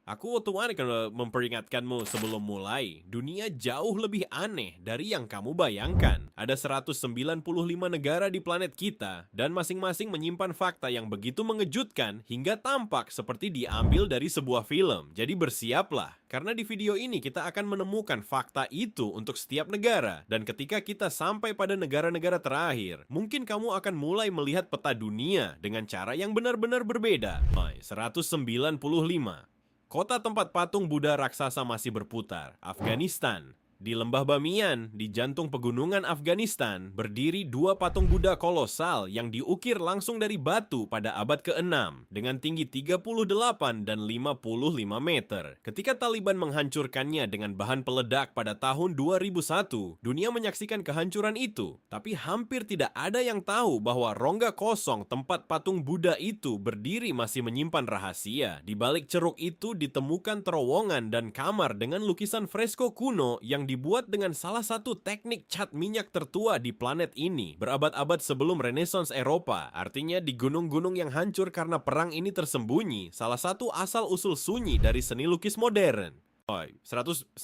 Aku otomatis memperingatkanmu sebelum mulai, dunia jauh lebih aneh dari yang kamu bayangkan. Ada 195 negara di planet kita, dan masing-masing menyimpan fakta yang begitu mengejutkan hingga tampak seperti diambil dari sebuah film. Jadi bersiaplah, karena di video ini kita akan menemukan fakta itu untuk setiap negara. Dan ketika kita sampai pada negara-negara terakhir, mungkin kamu akan mulai melihat peta dunia dengan cara yang benar-benar berbeda. 195. Kota tempat patung Buddha raksasa masih berputar, Afghanistan. Di lembah Bamiyan, di jantung pegunungan Afghanistan, berdiri dua patung Buddha kolosal yang diukir langsung dari batu pada abad ke-6 dengan tinggi 38 dan 55 meter. Ketika Taliban menghancurkannya dengan bahan peledak pada tahun 2001, dunia menyaksikan kehancuran itu. Tapi hampir tidak ada yang tahu bahwa rongga kosong tempat patung Buddha itu berdiri masih menyimpan rahasia. Di balik ceruk itu ditemukan terowongan dan kamar dengan lukisan fresko kuno yang dibuat dengan salah satu teknik cat minyak tertua di planet ini berabad-abad sebelum Renaissance Eropa. Artinya di gunung-gunung yang hancur karena perang ini tersembunyi salah satu asal-usul sunyi dari seni lukis modern. 194.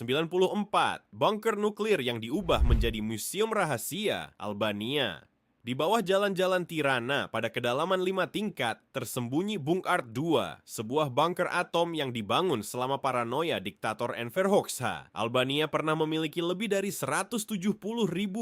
Bunker nuklir yang diubah menjadi museum rahasia, Albania. Di bawah jalan-jalan Tirana pada kedalaman 5 tingkat, tersembunyi Bung Art II, sebuah bunker atom yang dibangun selama paranoia diktator Enver Hoxha. Albania pernah memiliki lebih dari 170.000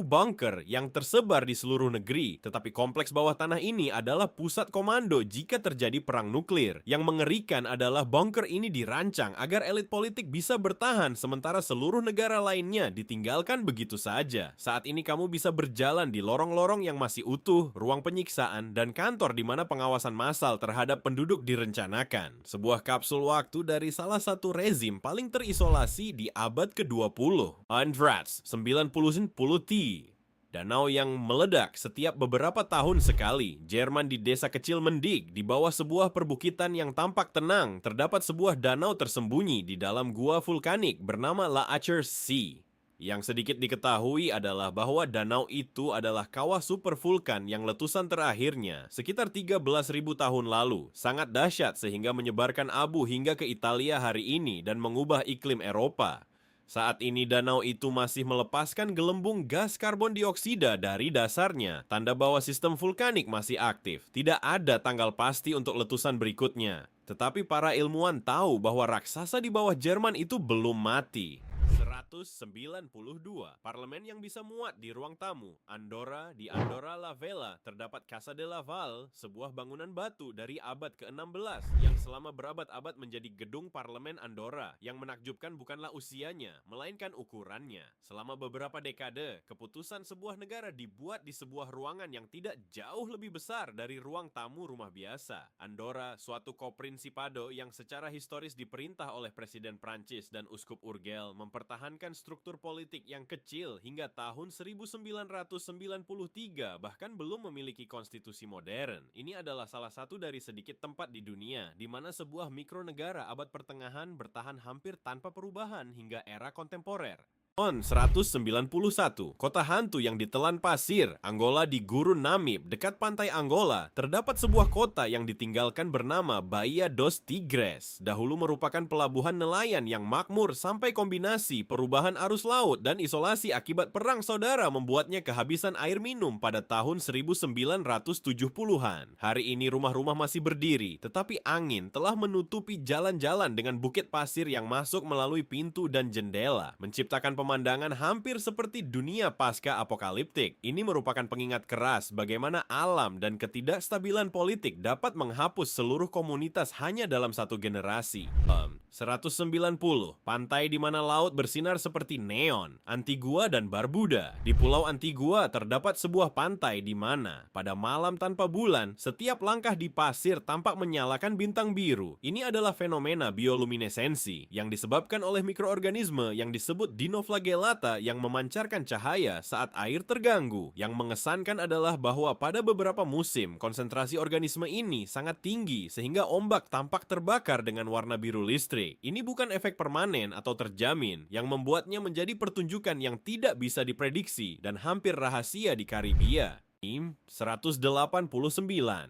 bunker yang tersebar di seluruh negeri, tetapi kompleks bawah tanah ini adalah pusat komando jika terjadi perang nuklir. Yang mengerikan adalah bunker ini dirancang agar elit politik bisa bertahan sementara seluruh negara lainnya ditinggalkan begitu saja. Saat ini kamu bisa berjalan di lorong-lorong yang masih utuh, ruang penyiksaan, dan kantor di mana pengawasan massal terhadap penduduk direncanakan. Sebuah kapsul waktu dari salah satu rezim paling terisolasi di abad ke-20. Andrats 90T. Danau yang meledak setiap beberapa tahun sekali. Jerman di desa kecil Mendig, di bawah sebuah perbukitan yang tampak tenang, terdapat sebuah danau tersembunyi di dalam gua vulkanik bernama La Acher Sea. Yang sedikit diketahui adalah bahwa danau itu adalah kawah supervulkan yang letusan terakhirnya sekitar 13.000 tahun lalu. Sangat dahsyat sehingga menyebarkan abu hingga ke Italia hari ini dan mengubah iklim Eropa. Saat ini danau itu masih melepaskan gelembung gas karbon dioksida dari dasarnya, tanda bahwa sistem vulkanik masih aktif. Tidak ada tanggal pasti untuk letusan berikutnya. Tetapi para ilmuwan tahu bahwa raksasa di bawah Jerman itu belum mati. 192. Parlemen yang bisa muat di ruang tamu. Andorra, di Andorra la Vella terdapat Casa de Laval, sebuah bangunan batu dari abad ke-16 yang selama berabad-abad menjadi gedung parlemen Andorra. Yang menakjubkan bukanlah usianya, melainkan ukurannya. Selama beberapa dekade, keputusan sebuah negara dibuat di sebuah ruangan yang tidak jauh lebih besar dari ruang tamu rumah biasa. Andorra, suatu koprinsipado yang secara historis diperintah oleh Presiden Prancis dan Uskup Urgel, mempertahankan struktur politik yang kecil hingga tahun 1993, bahkan belum memiliki konstitusi modern. Ini adalah salah satu dari sedikit tempat di dunia di mana sebuah mikronegara abad pertengahan bertahan hampir tanpa perubahan hingga era kontemporer. 191. Kota hantu yang ditelan pasir, Angola di Gurun Namib, dekat pantai Angola, terdapat sebuah kota yang ditinggalkan bernama Bahia dos Tigres. Dahulu merupakan pelabuhan nelayan yang makmur sampai kombinasi perubahan arus laut dan isolasi akibat perang saudara membuatnya kehabisan air minum pada tahun 1970-an. Hari ini rumah-rumah masih berdiri, tetapi angin telah menutupi jalan-jalan dengan bukit pasir yang masuk melalui pintu dan jendela, menciptakan pemandangan hampir seperti dunia pasca apokaliptik. Ini merupakan pengingat keras bagaimana alam dan ketidakstabilan politik dapat menghapus seluruh komunitas hanya dalam satu generasi. 190. Pantai di mana laut bersinar seperti neon, Antigua dan Barbuda. Di Pulau Antigua terdapat sebuah pantai di mana pada malam tanpa bulan, setiap langkah di pasir tampak menyalakan bintang biru. Ini adalah fenomena bioluminesensi yang disebabkan oleh mikroorganisme yang disebut dinoflagellata yang memancarkan cahaya saat air terganggu. Yang mengesankan adalah bahwa pada beberapa musim, konsentrasi organisme ini sangat tinggi sehingga ombak tampak terbakar dengan warna biru listrik. Ini bukan efek permanen atau terjamin yang membuatnya menjadi pertunjukan yang tidak bisa diprediksi dan hampir rahasia di Karibia. 189,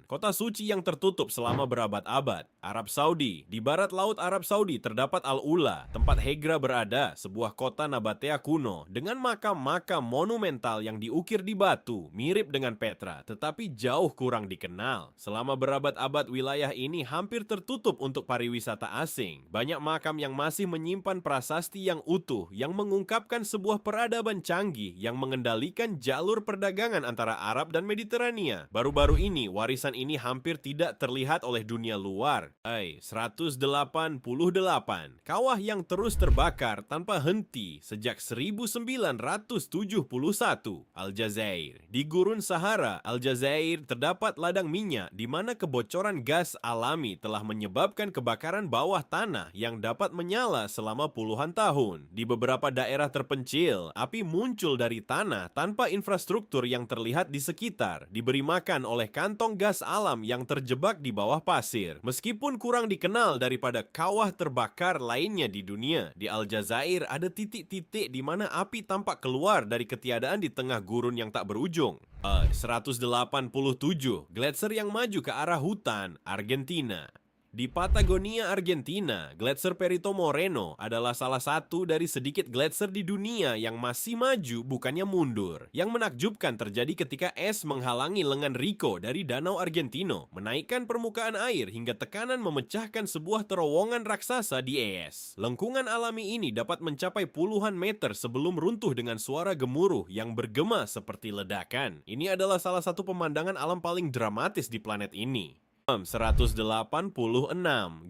kota suci yang tertutup selama berabad-abad. Arab Saudi. Di barat laut Arab Saudi terdapat Al-Ula, tempat Hegra berada, sebuah kota Nabatea kuno dengan makam-makam monumental yang diukir di batu, mirip dengan Petra, tetapi jauh kurang dikenal. Selama berabad-abad wilayah ini hampir tertutup untuk pariwisata asing. Banyak makam yang masih menyimpan prasasti yang utuh yang mengungkapkan sebuah peradaban canggih yang mengendalikan jalur perdagangan antara Arab dan Mediterania. Baru-baru ini, warisan ini hampir tidak terlihat oleh dunia luar. 188. Kawah yang terus terbakar tanpa henti sejak 1971. Aljazair. Di gurun Sahara, Aljazair terdapat ladang minyak di mana kebocoran gas alami telah menyebabkan kebakaran bawah tanah yang dapat menyala selama puluhan tahun. Di beberapa daerah terpencil, api muncul dari tanah tanpa infrastruktur yang terlihat di sekitar, diberi makan oleh kantong gas alam yang terjebak di bawah pasir. Meskipun kurang dikenal daripada kawah terbakar lainnya di dunia, di Aljazair ada titik-titik di mana api tampak keluar dari ketiadaan di tengah gurun yang tak berujung. 187. Gletser yang maju ke arah hutan, Argentina. Di Patagonia, Argentina, Gletser Perito Moreno adalah salah satu dari sedikit gletser di dunia yang masih maju bukannya mundur. Yang menakjubkan terjadi ketika es menghalangi lengan Rico dari Danau Argentino, menaikkan permukaan air hingga tekanan memecahkan sebuah terowongan raksasa di es. Lengkungan alami ini dapat mencapai puluhan meter sebelum runtuh dengan suara gemuruh yang bergema seperti ledakan. Ini adalah salah satu pemandangan alam paling dramatis di planet ini. 186.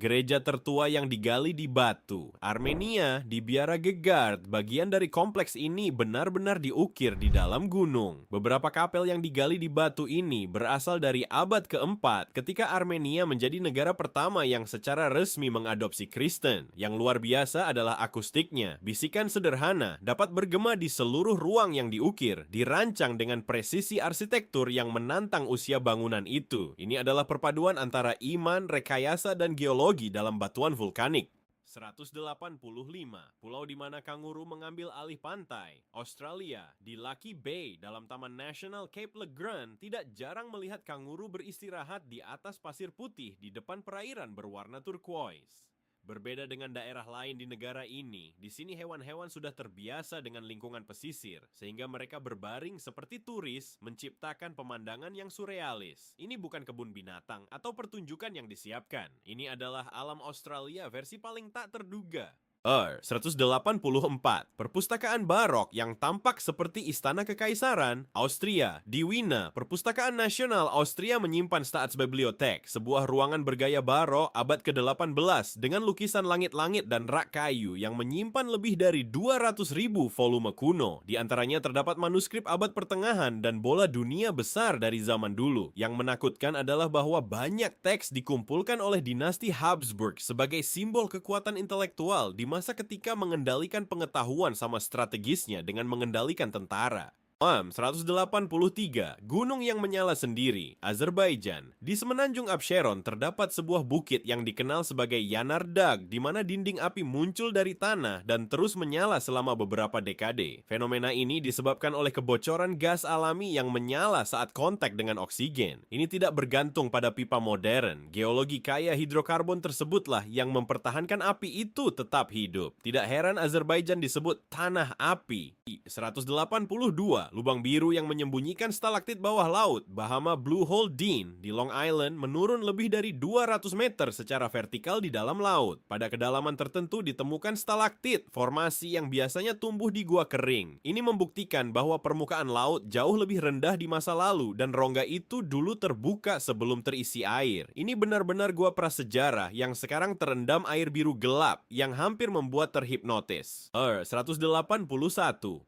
Gereja tertua yang digali di batu. Armenia, di Biara Gegard, bagian dari kompleks ini benar-benar diukir di dalam gunung. Beberapa kapel yang digali di batu ini berasal dari abad keempat ketika Armenia menjadi negara pertama yang secara resmi mengadopsi Kristen. Yang luar biasa adalah akustiknya. Bisikan sederhana dapat bergema di seluruh ruang yang diukir, dirancang dengan presisi arsitektur yang menantang usia bangunan itu. Ini adalah perpaduan antara iman, rekayasa, dan geologi dalam batuan vulkanik. 185. Pulau di mana kanguru mengambil alih pantai. Australia, di Lucky Bay dalam Taman Nasional Cape Le Grand, tidak jarang melihat kanguru beristirahat di atas pasir putih di depan perairan berwarna turquoise. Berbeda dengan daerah lain di negara ini, di sini hewan-hewan sudah terbiasa dengan lingkungan pesisir, sehingga mereka berbaring seperti turis, menciptakan pemandangan yang surrealis. Ini bukan kebun binatang atau pertunjukan yang disiapkan. Ini adalah alam Australia versi paling tak terduga. 184. Perpustakaan barok yang tampak seperti istana kekaisaran. Austria. Di Wiener, Perpustakaan Nasional Austria menyimpan Staatsbibliothek, sebuah ruangan bergaya barok abad ke-18 dengan lukisan langit-langit dan rak kayu yang menyimpan lebih dari 200.000 volume kuno. Di antaranya terdapat manuskrip abad pertengahan dan bola dunia besar dari zaman dulu. Yang menakutkan adalah bahwa banyak teks dikumpulkan oleh dinasti Habsburg sebagai simbol kekuatan intelektual di masa ketika mengendalikan pengetahuan sama strategisnya dengan mengendalikan tentara. 183. Gunung yang menyala sendiri, Azerbaijan. Di semenanjung Absheron terdapat sebuah bukit yang dikenal sebagai Yanar Dag, di mana dinding api muncul dari tanah dan terus menyala selama beberapa dekade. Fenomena ini disebabkan oleh kebocoran gas alami yang menyala saat kontak dengan oksigen. Ini tidak bergantung pada pipa modern. Geologi kaya hidrokarbon tersebutlah yang mempertahankan api itu tetap hidup. Tidak heran Azerbaijan disebut tanah api. 182. Lubang biru yang menyembunyikan stalaktit bawah laut, Bahama Blue Hole Dean di Long Island menurun lebih dari 200 meter secara vertikal di dalam laut. Pada kedalaman tertentu ditemukan stalaktit, formasi yang biasanya tumbuh di gua kering. Ini membuktikan bahwa permukaan laut jauh lebih rendah di masa lalu dan rongga itu dulu terbuka sebelum terisi air. Ini benar-benar gua prasejarah yang sekarang terendam air biru gelap yang hampir membuat terhipnotis. 181.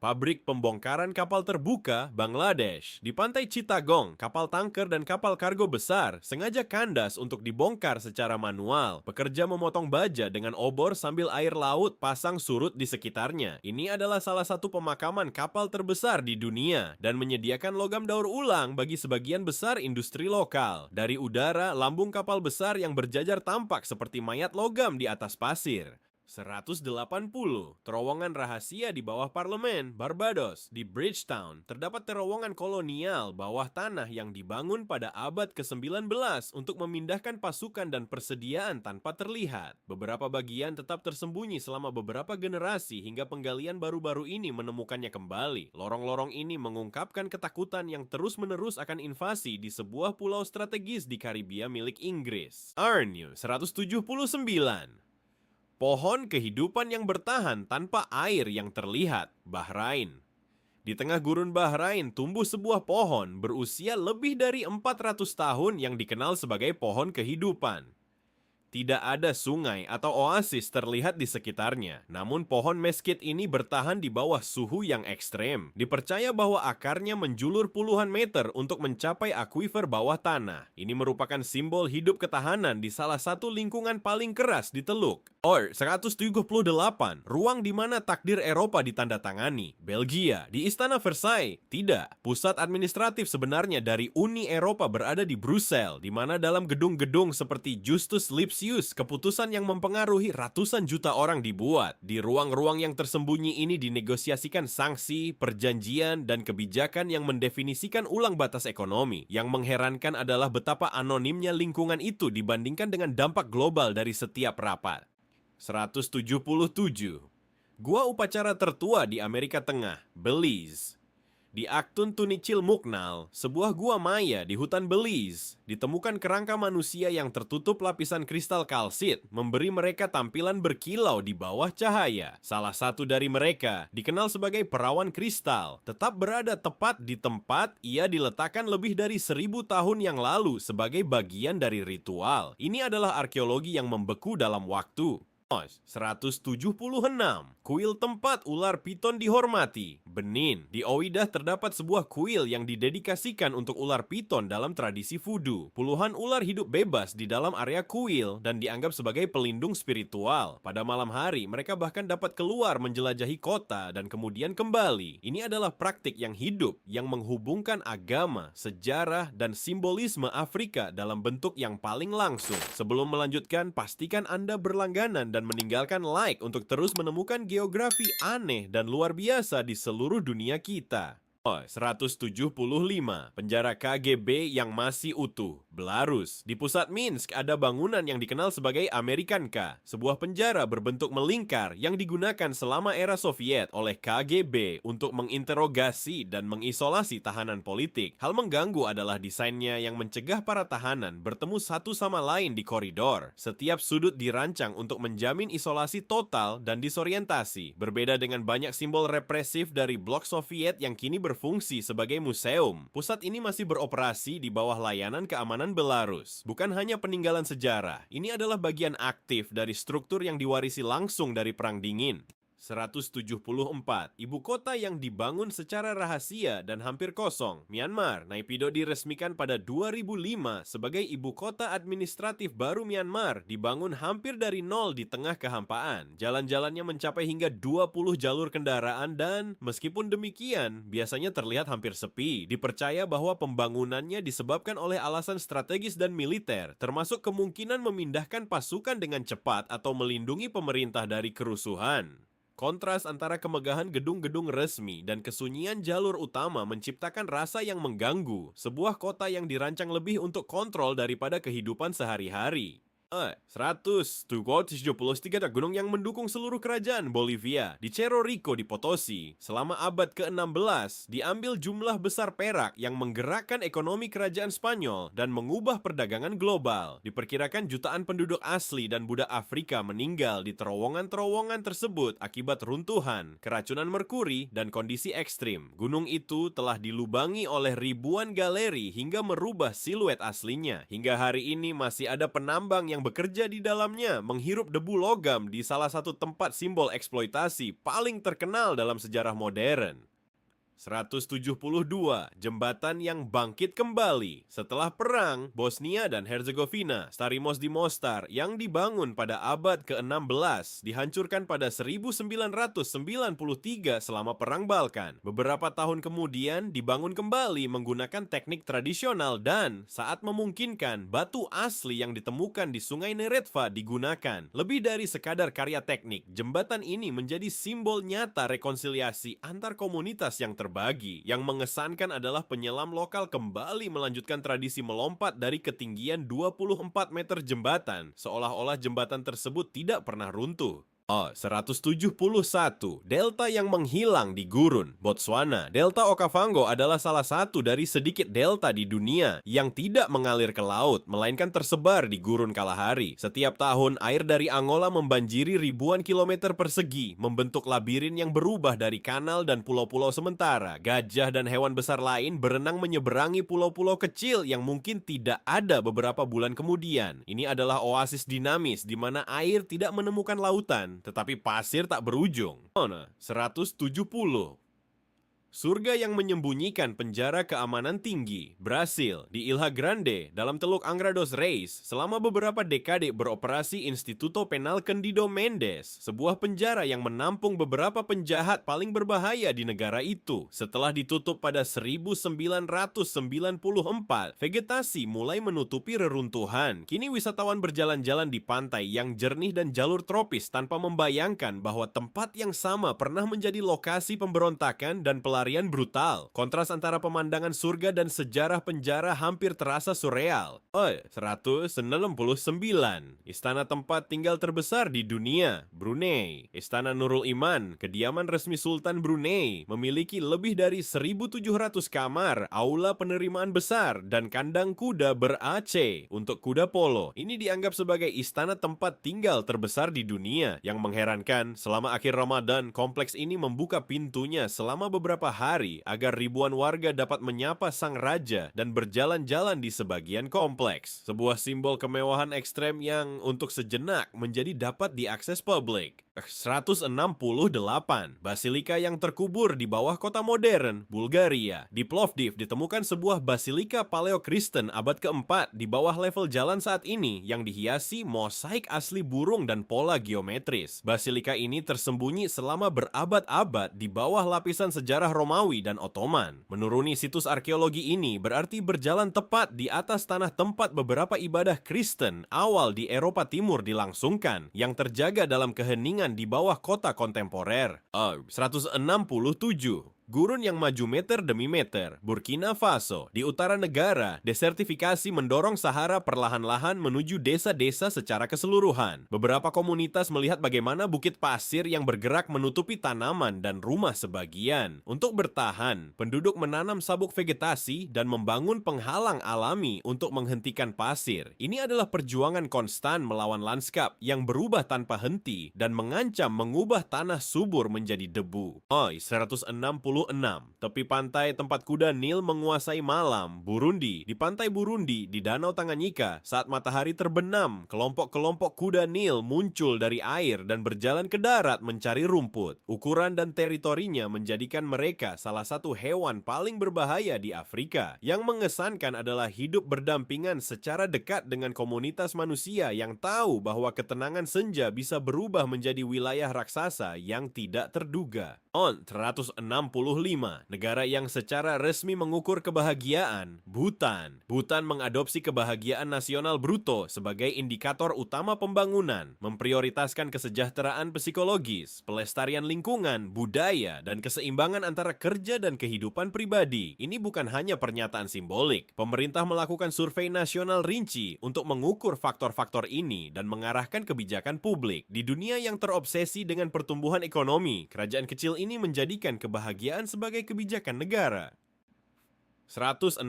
Pabrik pembongkaran kapal terbuka, Bangladesh. Di pantai Chittagong, kapal tanker dan kapal kargo besar sengaja kandas untuk dibongkar secara manual. Pekerja memotong baja dengan obor sambil air laut pasang surut di sekitarnya. Ini adalah salah satu pemakaman kapal terbesar di dunia dan menyediakan logam daur ulang bagi sebagian besar industri lokal. Dari udara, lambung kapal besar yang berjajar tampak seperti mayat logam di atas pasir. 180. Terowongan rahasia di bawah parlemen Barbados di Bridgetown. Terdapat terowongan kolonial bawah tanah yang dibangun pada abad ke-19 untuk memindahkan pasukan dan persediaan tanpa terlihat. Beberapa bagian tetap tersembunyi selama beberapa generasi hingga penggalian baru-baru ini menemukannya kembali. Lorong-lorong ini mengungkapkan ketakutan yang terus-menerus akan invasi di sebuah pulau strategis di Karibia milik Inggris. Arnew 179. Pohon kehidupan yang bertahan tanpa air yang terlihat, Bahrain. Di tengah gurun Bahrain tumbuh sebuah pohon berusia lebih dari 400 tahun yang dikenal sebagai pohon kehidupan. Tidak ada sungai atau oasis terlihat di sekitarnya, namun pohon meskit ini bertahan di bawah suhu yang ekstrem. Dipercaya bahwa akarnya menjulur puluhan meter untuk mencapai akuifer bawah tanah. Ini merupakan simbol hidup ketahanan di salah satu lingkungan paling keras di Teluk. 178. Ruang di mana takdir Eropa ditandatangani. Belgia, di Istana Versailles. Tidak, pusat administratif sebenarnya dari Uni Eropa berada di Brussel, di mana dalam gedung-gedung seperti Justus Lipsius, keputusan yang mempengaruhi ratusan juta orang dibuat. Di ruang-ruang yang tersembunyi ini dinegosiasikan sanksi, perjanjian, dan kebijakan yang mendefinisikan ulang batas ekonomi. Yang mengherankan adalah betapa anonimnya lingkungan itu dibandingkan dengan dampak global dari setiap rapat. 177. Gua upacara tertua di Amerika Tengah, Belize. Di Aktun Tunicil Muknal, sebuah gua maya di hutan Belize, ditemukan kerangka manusia yang tertutup lapisan kristal kalsit, memberi mereka tampilan berkilau di bawah cahaya. Salah satu dari mereka, dikenal sebagai perawan kristal, tetap berada tepat di tempat ia diletakkan lebih dari 1000 tahun yang lalu sebagai bagian dari ritual. Ini adalah arkeologi yang membeku dalam waktu. 176. Kuil tempat ular piton dihormati, Benin. Di Ouidah terdapat sebuah kuil yang didedikasikan untuk ular piton dalam tradisi voodoo. Puluhan ular hidup bebas di dalam area kuil dan dianggap sebagai pelindung spiritual. Pada malam hari, mereka bahkan dapat keluar menjelajahi kota dan kemudian kembali. Ini adalah praktik yang hidup yang menghubungkan agama, sejarah, dan simbolisme Afrika dalam bentuk yang paling langsung. Sebelum melanjutkan, pastikan Anda berlangganan dan meninggalkan like untuk terus menemukan geografi aneh dan luar biasa di seluruh dunia kita. 175. Penjara KGB yang masih utuh, Belarus. Di pusat Minsk ada bangunan yang dikenal sebagai Amerikanka, sebuah penjara berbentuk melingkar yang digunakan selama era Soviet oleh KGB untuk menginterogasi dan mengisolasi tahanan politik. Hal mengganggu adalah desainnya yang mencegah para tahanan bertemu satu sama lain di koridor. Setiap sudut dirancang untuk menjamin isolasi total dan disorientasi. Berbeda dengan banyak simbol represif dari blok Soviet yang kini berfungsi sebagai museum. Pusat ini masih beroperasi di bawah layanan keamanan Belarus. Bukan hanya peninggalan sejarah, ini adalah bagian aktif dari struktur yang diwarisi langsung dari Perang Dingin. 174. Ibu kota yang dibangun secara rahasia dan hampir kosong, Myanmar. Naypyidaw diresmikan pada 2005 sebagai ibu kota administratif baru Myanmar, dibangun hampir dari nol di tengah kehampaan. Jalan-jalannya mencapai hingga 20 jalur kendaraan dan, meskipun demikian, biasanya terlihat hampir sepi. Dipercaya bahwa pembangunannya disebabkan oleh alasan strategis dan militer, termasuk kemungkinan memindahkan pasukan dengan cepat atau melindungi pemerintah dari kerusuhan. Kontras antara kemegahan gedung-gedung resmi dan kesunyian jalur utama menciptakan rasa yang mengganggu, sebuah kota yang dirancang lebih untuk kontrol daripada kehidupan sehari-hari. 173 gunung yang mendukung seluruh kerajaan Bolivia. Di Cerro Rico di Potosi, selama abad ke-16, diambil jumlah besar perak yang menggerakkan ekonomi kerajaan Spanyol dan mengubah perdagangan global. Diperkirakan jutaan penduduk asli dan budak Afrika meninggal di terowongan-terowongan tersebut akibat runtuhan, keracunan merkuri, dan kondisi ekstrim. Gunung itu telah dilubangi oleh ribuan galeri hingga merubah siluet aslinya. Hingga hari ini masih ada penambang yang bekerja di dalamnya, menghirup debu logam di salah satu tempat simbol eksploitasi paling terkenal dalam sejarah modern. 172, jembatan yang bangkit kembali. Setelah perang, Bosnia dan Herzegovina, Stary Mostar yang dibangun pada abad ke-16, dihancurkan pada 1993 selama Perang Balkan. Beberapa tahun kemudian dibangun kembali menggunakan teknik tradisional dan, saat memungkinkan, batu asli yang ditemukan di Sungai Neretva digunakan. Lebih dari sekadar karya teknik, jembatan ini menjadi simbol nyata rekonsiliasi antar komunitas yang terbagi. Yang mengesankan adalah penyelam lokal kembali melanjutkan tradisi melompat dari ketinggian 24 meter jembatan, seolah-olah jembatan tersebut tidak pernah runtuh. 171. Delta yang menghilang di gurun. Botswana, Delta Okavango adalah salah satu dari sedikit delta di dunia yang tidak mengalir ke laut, melainkan tersebar di gurun Kalahari. Setiap tahun, air dari Angola membanjiri ribuan kilometer persegi, membentuk labirin yang berubah dari kanal dan pulau-pulau sementara. Gajah dan hewan besar lain berenang menyeberangi pulau-pulau kecil yang mungkin tidak ada beberapa bulan kemudian. Ini adalah oasis dinamis di mana air tidak menemukan lautan, tetapi pasir tak berujung. 170. Surga yang menyembunyikan penjara keamanan tinggi. Brasil, di Ilha Grande, dalam Teluk Angra dos Reis, selama beberapa dekade beroperasi Instituto Penal Cândido Mendes, sebuah penjara yang menampung beberapa penjahat paling berbahaya di negara itu. Setelah ditutup pada 1994, vegetasi mulai menutupi reruntuhan. Kini wisatawan berjalan-jalan di pantai yang jernih dan jalur tropis tanpa membayangkan bahwa tempat yang sama pernah menjadi lokasi pemberontakan dan pelarian brutal. Kontras antara pemandangan surga dan sejarah penjara hampir terasa surreal. 169. Istana tempat tinggal terbesar di dunia, Brunei. Istana Nurul Iman, kediaman resmi Sultan Brunei, memiliki lebih dari 1.700 kamar, aula penerimaan besar, dan kandang kuda ber-AC untuk kuda polo. Ini dianggap sebagai istana tempat tinggal terbesar di dunia. Yang mengherankan, selama akhir Ramadan, kompleks ini membuka pintunya selama beberapa hari agar ribuan warga dapat menyapa sang raja dan berjalan-jalan di sebagian kompleks. Sebuah simbol kemewahan ekstrem yang untuk sejenak menjadi dapat diakses publik. 168. Basilika yang terkubur di bawah kota modern, Bulgaria. Di Plovdiv ditemukan sebuah basilika Paleo-Kristen abad keempat di bawah level jalan saat ini yang dihiasi mosaik asli burung dan pola geometris. Basilika ini tersembunyi selama berabad-abad di bawah lapisan sejarah Romawi dan Ottoman. Menuruni situs arkeologi ini berarti berjalan tepat di atas tanah tempat beberapa ibadah Kristen awal di Eropa Timur dilangsungkan, yang terjaga dalam keheningan di bawah kota kontemporer. 167. Gurun yang maju meter demi meter, Burkina Faso. Di utara negara, desertifikasi mendorong Sahara perlahan-lahan menuju desa-desa secara keseluruhan. Beberapa komunitas melihat bagaimana bukit pasir yang bergerak menutupi tanaman dan rumah sebagian. Untuk bertahan, penduduk menanam sabuk vegetasi dan membangun penghalang alami untuk menghentikan pasir. Ini adalah perjuangan konstan melawan lanskap yang berubah tanpa henti dan mengancam mengubah tanah subur menjadi debu. 166. Tepi pantai tempat kuda Nil menguasai malam, Burundi. Di pantai Burundi, di Danau Tanganyika, saat matahari terbenam, kelompok-kelompok kuda Nil muncul dari air dan berjalan ke darat mencari rumput. Ukuran dan teritorinya menjadikan mereka salah satu hewan paling berbahaya di Afrika. Yang mengesankan adalah hidup berdampingan secara dekat dengan komunitas manusia yang tahu bahwa ketenangan senja bisa berubah menjadi wilayah raksasa yang tidak terduga. 165. Negara yang secara resmi mengukur kebahagiaan, Bhutan. Bhutan mengadopsi kebahagiaan nasional bruto sebagai indikator utama pembangunan, memprioritaskan kesejahteraan psikologis, pelestarian lingkungan, budaya, dan keseimbangan antara kerja dan kehidupan pribadi. Ini bukan hanya pernyataan simbolik. Pemerintah melakukan survei nasional rinci untuk mengukur faktor-faktor ini dan mengarahkan kebijakan publik. Di dunia yang terobsesi dengan pertumbuhan ekonomi, kerajaan kecil ini menjadikan kebahagiaan sebagai kebijakan negara. 164.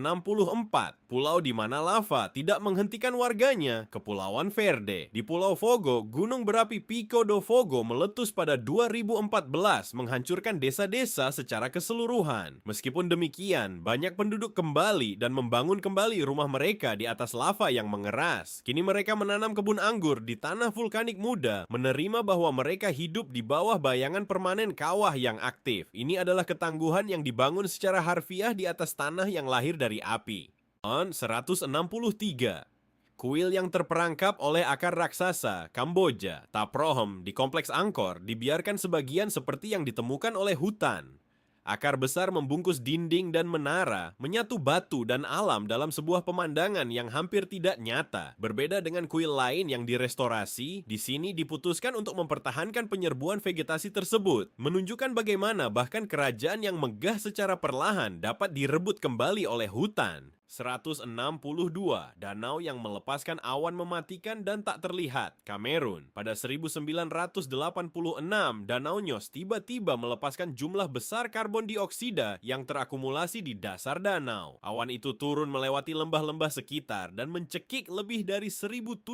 Pulau di mana lava tidak menghentikan warganya, Kepulauan Verde. Di Pulau Fogo, gunung berapi Pico do Fogo meletus pada 2014, menghancurkan desa-desa secara keseluruhan. Meskipun demikian, banyak penduduk kembali dan membangun kembali rumah mereka di atas lava yang mengeras. Kini mereka menanam kebun anggur di tanah vulkanik muda, menerima bahwa mereka hidup di bawah bayangan permanen kawah yang aktif. Ini adalah ketangguhan yang dibangun secara harfiah di atas tanah yang lahir dari api. 163. Kuil yang terperangkap oleh akar raksasa, Kamboja, Taprohom di Kompleks Angkor dibiarkan sebagian seperti yang ditemukan oleh hutan. Akar besar membungkus dinding dan menara, menyatu batu dan alam dalam sebuah pemandangan yang hampir tidak nyata. Berbeda dengan kuil lain yang direstorasi, di sini diputuskan untuk mempertahankan penyerbuan vegetasi tersebut, menunjukkan bagaimana bahkan kerajaan yang megah secara perlahan dapat direbut kembali oleh hutan. 162. Danau yang melepaskan awan mematikan dan tak terlihat, Kamerun. Pada 1986, Danau Nyos tiba-tiba melepaskan jumlah besar karbon dioksida yang terakumulasi di dasar danau. Awan itu turun melewati lembah-lembah sekitar dan mencekik lebih dari 1.700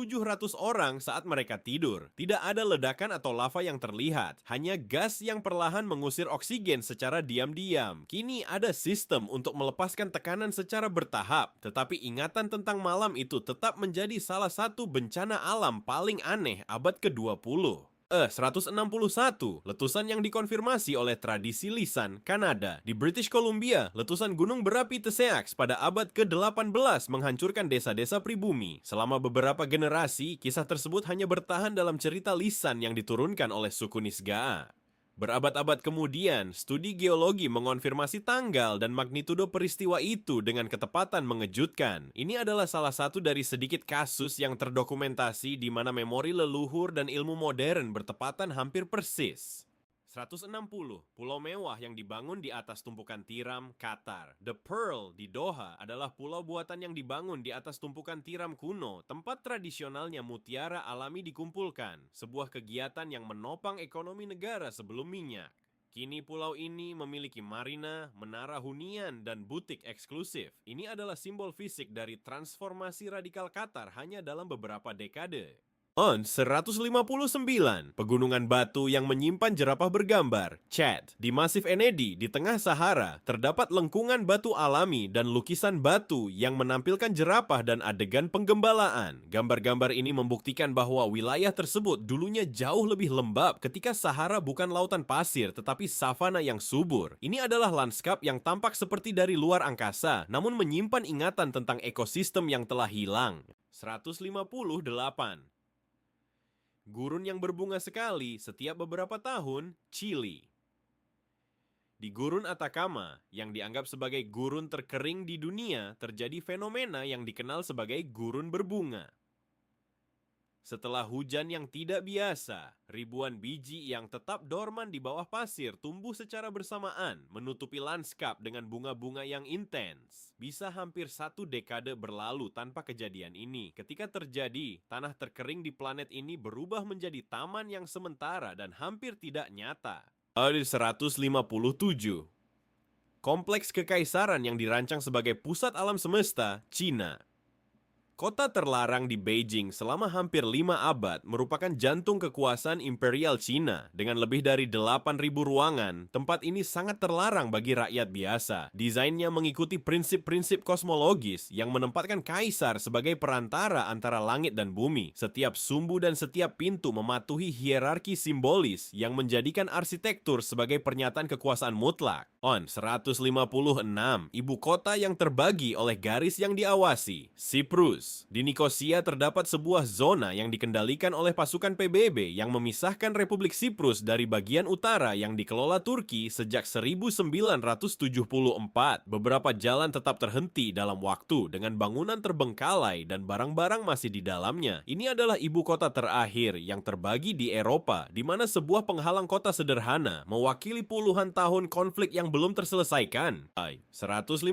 orang saat mereka tidur. Tidak ada ledakan atau lava yang terlihat, hanya gas yang perlahan mengusir oksigen secara diam-diam. Kini ada sistem untuk melepaskan tekanan secara bertahap, tetapi ingatan tentang malam itu tetap menjadi salah satu bencana alam paling aneh abad ke-20. 161. Letusan yang dikonfirmasi oleh tradisi lisan, Kanada. Di British Columbia, letusan gunung berapi Teseax pada abad ke-18 menghancurkan desa-desa pribumi. Selama beberapa generasi, kisah tersebut hanya bertahan dalam cerita lisan yang diturunkan oleh suku Nisgaa. Berabad-abad kemudian, studi geologi mengonfirmasi tanggal dan magnitudo peristiwa itu dengan ketepatan mengejutkan. Ini adalah salah satu dari sedikit kasus yang terdokumentasi di mana memori leluhur dan ilmu modern bertepatan hampir persis. 160. Pulau mewah yang dibangun di atas tumpukan tiram, Qatar. The Pearl di Doha adalah pulau buatan yang dibangun di atas tumpukan tiram kuno, tempat tradisionalnya mutiara alami dikumpulkan, sebuah kegiatan yang menopang ekonomi negara sebelum minyak. Kini pulau ini memiliki marina, menara hunian, dan butik eksklusif. Ini adalah simbol fisik dari transformasi radikal Qatar hanya dalam beberapa dekade. 159. Pegunungan batu yang menyimpan jerapah bergambar, Chad. Di Masif Enedi, di tengah Sahara, terdapat lengkungan batu alami dan lukisan batu yang menampilkan jerapah dan adegan penggembalaan. Gambar-gambar ini membuktikan bahwa wilayah tersebut dulunya jauh lebih lembab ketika Sahara bukan lautan pasir tetapi savana yang subur. Ini adalah lanskap yang tampak seperti dari luar angkasa, namun menyimpan ingatan tentang ekosistem yang telah hilang. 158. Gurun yang berbunga sekali setiap beberapa tahun, Chili. Di Gurun Atacama, yang dianggap sebagai gurun terkering di dunia, terjadi fenomena yang dikenal sebagai gurun berbunga. Setelah hujan yang tidak biasa, ribuan biji yang tetap dorman di bawah pasir tumbuh secara bersamaan, menutupi lanskap dengan bunga-bunga yang intens. Bisa hampir 1 dekade berlalu tanpa kejadian ini. Ketika terjadi, tanah terkering di planet ini berubah menjadi taman yang sementara dan hampir tidak nyata. 157. Kompleks kekaisaran yang dirancang sebagai pusat alam semesta, Cina. Kota terlarang di Beijing selama hampir 5 abad merupakan jantung kekuasaan Imperial Cina. Dengan lebih dari 8.000 ruangan, tempat ini sangat terlarang bagi rakyat biasa. Desainnya mengikuti prinsip-prinsip kosmologis yang menempatkan kaisar sebagai perantara antara langit dan bumi. Setiap sumbu dan setiap pintu mematuhi hierarki simbolis yang menjadikan arsitektur sebagai pernyataan kekuasaan mutlak. 156. Ibu kota yang terbagi oleh garis yang diawasi, Siprus. Di Nikosia terdapat sebuah zona yang dikendalikan oleh pasukan PBB yang memisahkan Republik Siprus dari bagian utara yang dikelola Turki sejak 1974. Beberapa jalan tetap terhenti dalam waktu dengan bangunan terbengkalai dan barang-barang masih di dalamnya. Ini adalah ibu kota terakhir yang terbagi di Eropa, di mana sebuah penghalang kota sederhana mewakili puluhan tahun konflik yang belum terselesaikan. 155.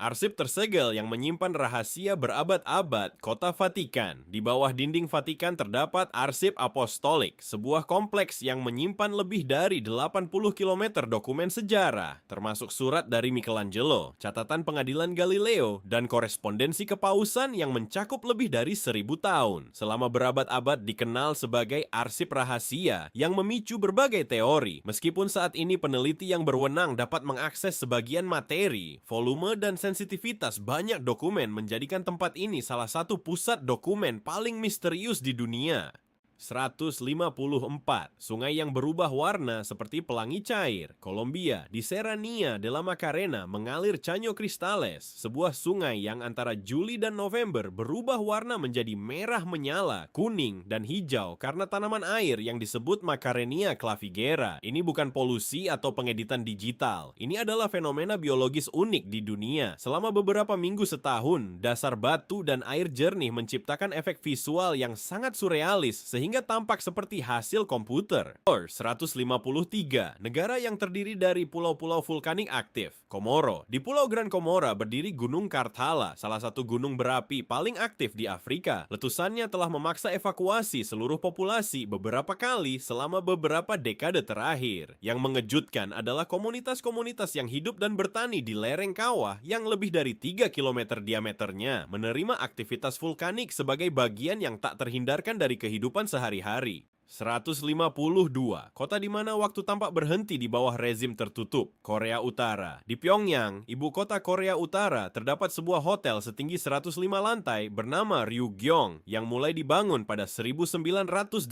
Arsip tersegel yang menyimpan rahasia berabad berabad-abad kota Vatikan. Di bawah dinding Vatikan terdapat Arsip Apostolik, sebuah kompleks yang menyimpan lebih dari 80 km dokumen sejarah, termasuk surat dari Michelangelo, catatan pengadilan Galileo, dan korespondensi kepausan yang mencakup lebih dari 1000 tahun. Selama berabad-abad dikenal sebagai arsip rahasia yang memicu berbagai teori. Meskipun saat ini peneliti yang berwenang dapat mengakses sebagian materi, volume dan sensitivitas banyak dokumen menjadikan tempat ini salah satu pusat dokumen paling misterius di dunia. 154. Sungai yang berubah warna seperti pelangi cair. Kolombia, di Serranía de la Macarena mengalir Caño Cristales, sebuah sungai yang antara Juli dan November berubah warna menjadi merah menyala, kuning, dan hijau karena tanaman air yang disebut Macarenia clavigera. Ini bukan polusi atau pengeditan digital. Ini adalah fenomena biologis unik di dunia. Selama beberapa minggu setahun, dasar batu dan air jernih menciptakan efek visual yang sangat surrealis sehingga tampak seperti hasil komputer. 153. Negara yang terdiri dari pulau-pulau vulkanik aktif. Komoro. Di Pulau Gran Komora berdiri Gunung Karthala, salah satu gunung berapi paling aktif di Afrika. Letusannya telah memaksa evakuasi seluruh populasi beberapa kali selama beberapa dekade terakhir. Yang mengejutkan adalah komunitas-komunitas yang hidup dan bertani di lereng kawah yang lebih dari 3 km diameternya menerima aktivitas vulkanik sebagai bagian yang tak terhindarkan dari kehidupan sehari-hari. 152. Kota di mana waktu tampak berhenti di bawah rezim tertutup. Korea Utara. Di Pyongyang, ibu kota Korea Utara, terdapat sebuah hotel setinggi 105 lantai bernama Ryugyong yang mulai dibangun pada 1987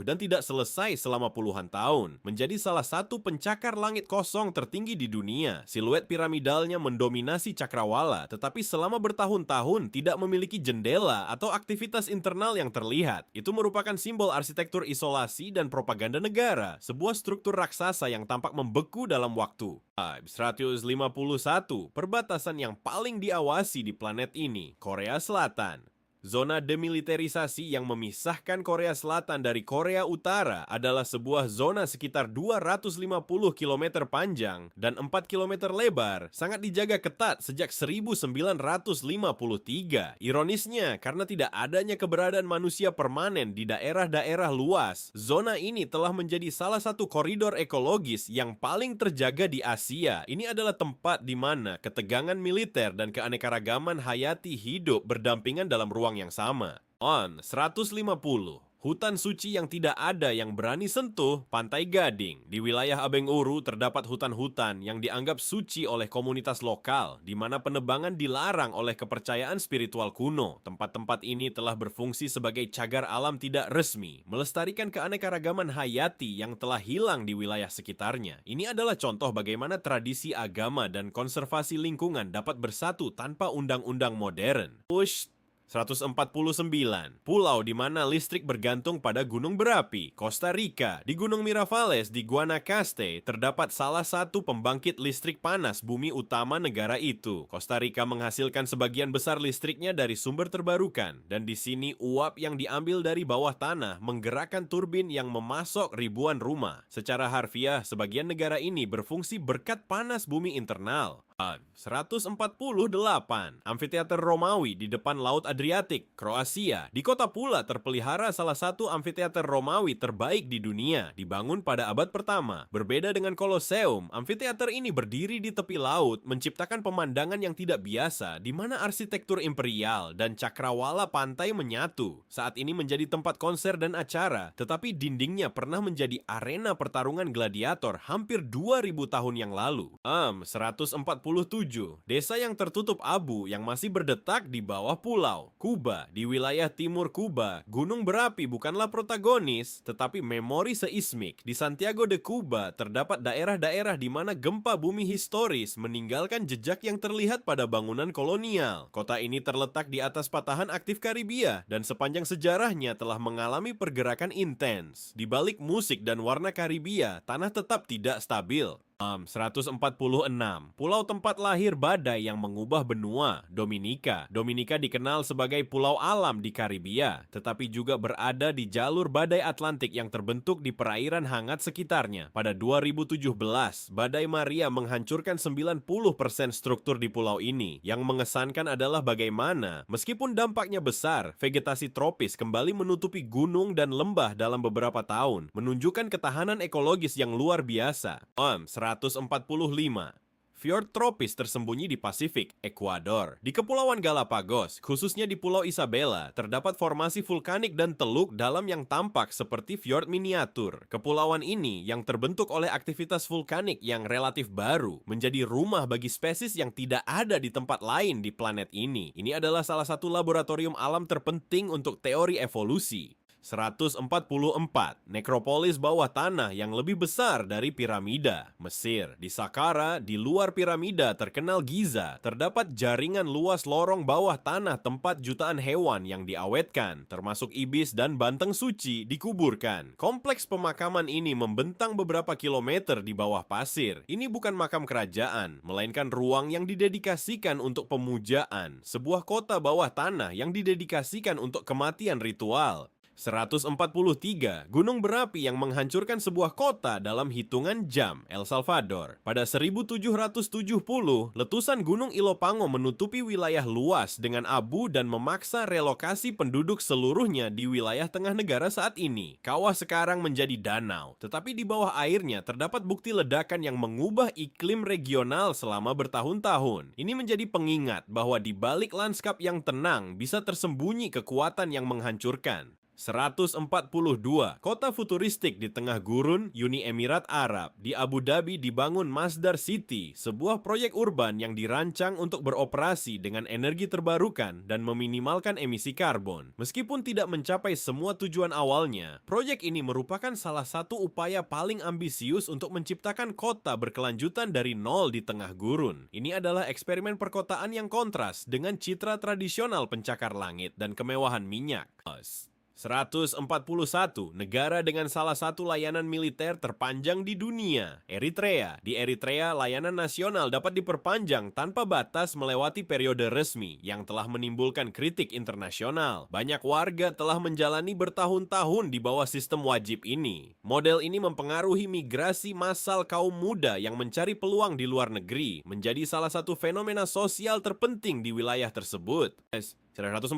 dan tidak selesai selama puluhan tahun. Menjadi salah satu pencakar langit kosong tertinggi di dunia. Siluet piramidalnya mendominasi cakrawala, tetapi selama bertahun-tahun tidak memiliki jendela atau aktivitas internal yang terlihat. Itu merupakan simbol arsitektur isolasi dan propaganda negara, sebuah struktur raksasa yang tampak membeku dalam waktu. 151. Perbatasan yang paling diawasi di planet ini, Korea Selatan. Zona demilitarisasi yang memisahkan Korea Selatan dari Korea Utara adalah sebuah zona sekitar 250 km panjang dan 4 km lebar, sangat dijaga ketat sejak 1953. Ironisnya, karena tidak adanya keberadaan manusia permanen di daerah-daerah luas, zona ini telah menjadi salah satu koridor ekologis yang paling terjaga di Asia. Ini adalah tempat di mana ketegangan militer dan keanekaragaman hayati hidup berdampingan dalam ruang yang sama. 150. Hutan suci yang tidak ada yang berani sentuh, Pantai Gading. Di wilayah Abeng Uru terdapat hutan-hutan yang dianggap suci oleh komunitas lokal, di mana penebangan dilarang oleh kepercayaan spiritual kuno. Tempat-tempat ini telah berfungsi sebagai cagar alam tidak resmi, melestarikan keanekaragaman hayati yang telah hilang di wilayah sekitarnya. Ini adalah contoh bagaimana tradisi agama dan konservasi lingkungan dapat bersatu tanpa undang-undang modern. 149. Pulau di mana listrik bergantung pada gunung berapi. Costa Rica. Di Gunung Mirafales di Guanacaste terdapat salah satu pembangkit listrik panas bumi utama negara itu. Costa Rica menghasilkan sebagian besar listriknya dari sumber terbarukan, dan di sini uap yang diambil dari bawah tanah menggerakkan turbin yang memasok ribuan rumah. Secara harfiah, sebagian negara ini berfungsi berkat panas bumi internal. 148. Amfiteater Romawi di depan Laut Adriatik, Kroasia. Di kota pula terpelihara salah satu amfiteater Romawi terbaik di dunia, dibangun pada abad pertama. Berbeda dengan Kolosseum, amfiteater ini berdiri di tepi laut, menciptakan pemandangan yang tidak biasa, di mana arsitektur imperial dan cakrawala pantai menyatu. Saat ini menjadi tempat konser dan acara, tetapi dindingnya pernah menjadi arena pertarungan gladiator hampir 2000 tahun yang lalu. 147. Desa yang tertutup abu yang masih berdetak di bawah pulau. Kuba. Di wilayah timur Kuba, gunung berapi bukanlah protagonis, tetapi memori seismik. Di Santiago de Cuba, terdapat daerah-daerah di mana gempa bumi historis meninggalkan jejak yang terlihat pada bangunan kolonial. Kota ini terletak di atas patahan aktif Karibia, dan sepanjang sejarahnya telah mengalami pergerakan intens. Di balik musik dan warna Karibia, tanah tetap tidak stabil. 146. Pulau tempat lahir badai yang mengubah benua, Dominika. Dominika dikenal sebagai pulau alam di Karibia, tetapi juga berada di jalur badai Atlantik yang terbentuk di perairan hangat sekitarnya. Pada 2017, badai Maria menghancurkan 90% struktur di pulau ini. Yang mengesankan adalah bagaimana, meskipun dampaknya besar, vegetasi tropis kembali menutupi gunung dan lembah dalam beberapa tahun, menunjukkan ketahanan ekologis yang luar biasa. 145. Fjord tropis tersembunyi di Pasifik, Ekuador. Di Kepulauan Galapagos, khususnya di Pulau Isabela, terdapat formasi vulkanik dan teluk dalam yang tampak seperti fjord miniatur. Kepulauan ini, yang terbentuk oleh aktivitas vulkanik yang relatif baru, menjadi rumah bagi spesies yang tidak ada di tempat lain di planet ini. Ini adalah salah satu laboratorium alam terpenting untuk teori evolusi. 144. Nekropolis bawah tanah yang lebih besar dari piramida, Mesir. Di Saqqara, di luar piramida terkenal Giza, terdapat jaringan luas lorong bawah tanah tempat jutaan hewan yang diawetkan, termasuk ibis dan banteng suci, dikuburkan. Kompleks pemakaman ini membentang beberapa kilometer di bawah pasir. Ini bukan makam kerajaan, melainkan ruang yang didedikasikan untuk pemujaan, sebuah kota bawah tanah yang didedikasikan untuk kematian ritual. 143. Gunung berapi yang menghancurkan sebuah kota dalam hitungan jam, El Salvador. Pada 1770, letusan Gunung Ilopango menutupi wilayah luas dengan abu dan memaksa relokasi penduduk seluruhnya di wilayah tengah negara saat ini. Kawah sekarang menjadi danau, tetapi di bawah airnya terdapat bukti ledakan yang mengubah iklim regional selama bertahun-tahun. Ini menjadi pengingat bahwa di balik lanskap yang tenang bisa tersembunyi kekuatan yang menghancurkan. 142. Kota futuristik di tengah gurun, Uni Emirat Arab. Di Abu Dhabi dibangun Masdar City, sebuah proyek urban yang dirancang untuk beroperasi dengan energi terbarukan dan meminimalkan emisi karbon. Meskipun tidak mencapai semua tujuan awalnya, proyek ini merupakan salah satu upaya paling ambisius untuk menciptakan kota berkelanjutan dari nol di tengah gurun. Ini adalah eksperimen perkotaan yang kontras dengan citra tradisional pencakar langit dan kemewahan minyak. 141. Negara dengan salah satu layanan militer terpanjang di dunia, Eritrea. Di Eritrea, layanan nasional dapat diperpanjang tanpa batas melewati periode resmi yang telah menimbulkan kritik internasional. Banyak warga telah menjalani bertahun-tahun di bawah sistem wajib ini. Model ini mempengaruhi migrasi massal kaum muda yang mencari peluang di luar negeri, menjadi salah satu fenomena sosial terpenting di wilayah tersebut. 140.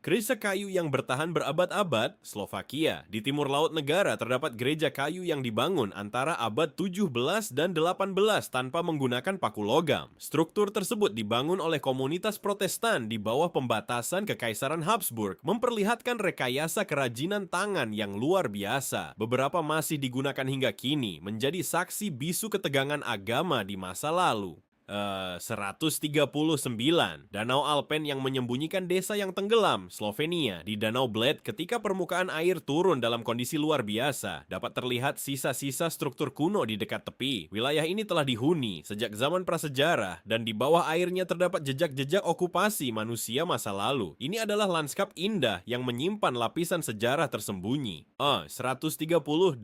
Gereja kayu yang bertahan berabad-abad, Slovakia. Di timur laut negara terdapat gereja kayu yang dibangun antara abad 17 dan 18 tanpa menggunakan paku logam. Struktur tersebut dibangun oleh komunitas Protestan di bawah pembatasan Kekaisaran Habsburg, memperlihatkan rekayasa kerajinan tangan yang luar biasa. Beberapa masih digunakan hingga kini, menjadi saksi bisu ketegangan agama di masa lalu. 139. Danau Alpen yang menyembunyikan desa yang tenggelam, Slovenia. Di Danau Bled, ketika permukaan air turun dalam kondisi luar biasa, dapat terlihat sisa-sisa struktur kuno di dekat tepi. Wilayah ini telah dihuni sejak zaman prasejarah, dan di bawah airnya terdapat jejak-jejak okupasi manusia masa lalu. Ini adalah lanskap indah yang menyimpan lapisan sejarah tersembunyi. 138.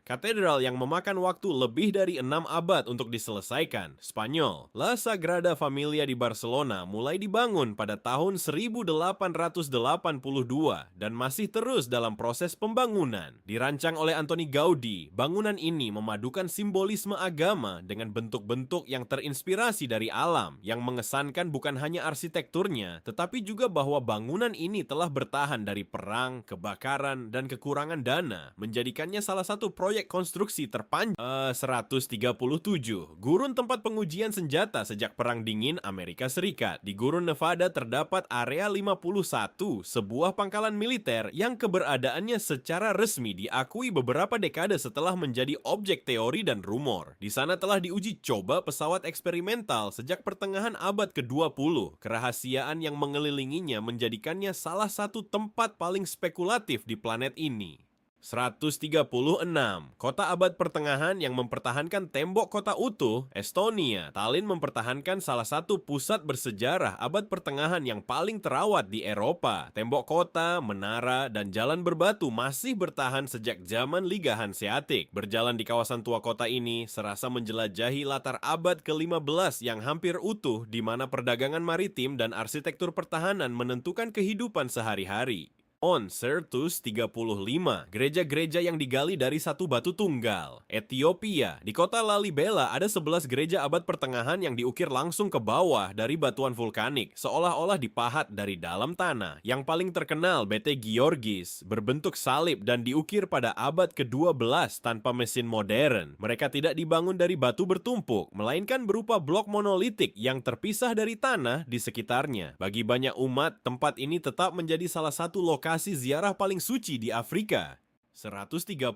Katedral yang memakan waktu lebih dari 6 abad untuk diselesaikan, Spanyol. La Sagrada Familia di Barcelona mulai dibangun pada tahun 1882 dan masih terus dalam proses pembangunan. Dirancang oleh Antoni Gaudi, bangunan ini memadukan simbolisme agama dengan bentuk-bentuk yang terinspirasi dari alam, yang mengesankan bukan hanya arsitekturnya, tetapi juga bahwa bangunan ini telah bertahan dari perang, kebakaran, dan kekurangan dana, menjadikannya salah satu proyek konstruksi terpanjang. 137. Gurun tempat pengujian senjata sejak Perang Dingin Amerika Serikat. Di Gurun Nevada terdapat Area 51, sebuah pangkalan militer yang keberadaannya secara resmi diakui beberapa dekade setelah menjadi objek teori dan rumor. Di sana telah diuji coba pesawat eksperimental sejak pertengahan abad ke-20. Kerahasiaan yang mengelilinginya menjadikannya salah satu tempat paling spekulatif di planet ini. 136. Kota abad pertengahan yang mempertahankan tembok kota utuh, Estonia. Tallinn mempertahankan salah satu pusat bersejarah abad pertengahan yang paling terawat di Eropa. Tembok kota, menara, dan jalan berbatu masih bertahan sejak zaman Liga Hanseatic. Berjalan di kawasan tua kota ini serasa menjelajahi latar abad ke-15 yang hampir utuh, di mana perdagangan maritim dan arsitektur pertahanan menentukan kehidupan sehari-hari. On Sertus 35, gereja-gereja yang digali dari satu batu tunggal. Ethiopia, di kota Lalibela ada 11 gereja abad pertengahan yang diukir langsung ke bawah dari batuan vulkanik, seolah-olah dipahat dari dalam tanah. Yang paling terkenal Bete Georgis, berbentuk salib dan diukir pada abad ke-12 tanpa mesin modern. Mereka tidak dibangun dari batu bertumpuk, melainkan berupa blok monolitik yang terpisah dari tanah di sekitarnya. Bagi banyak umat, tempat ini tetap menjadi salah satu lokasi ziarah paling suci di Afrika. 134.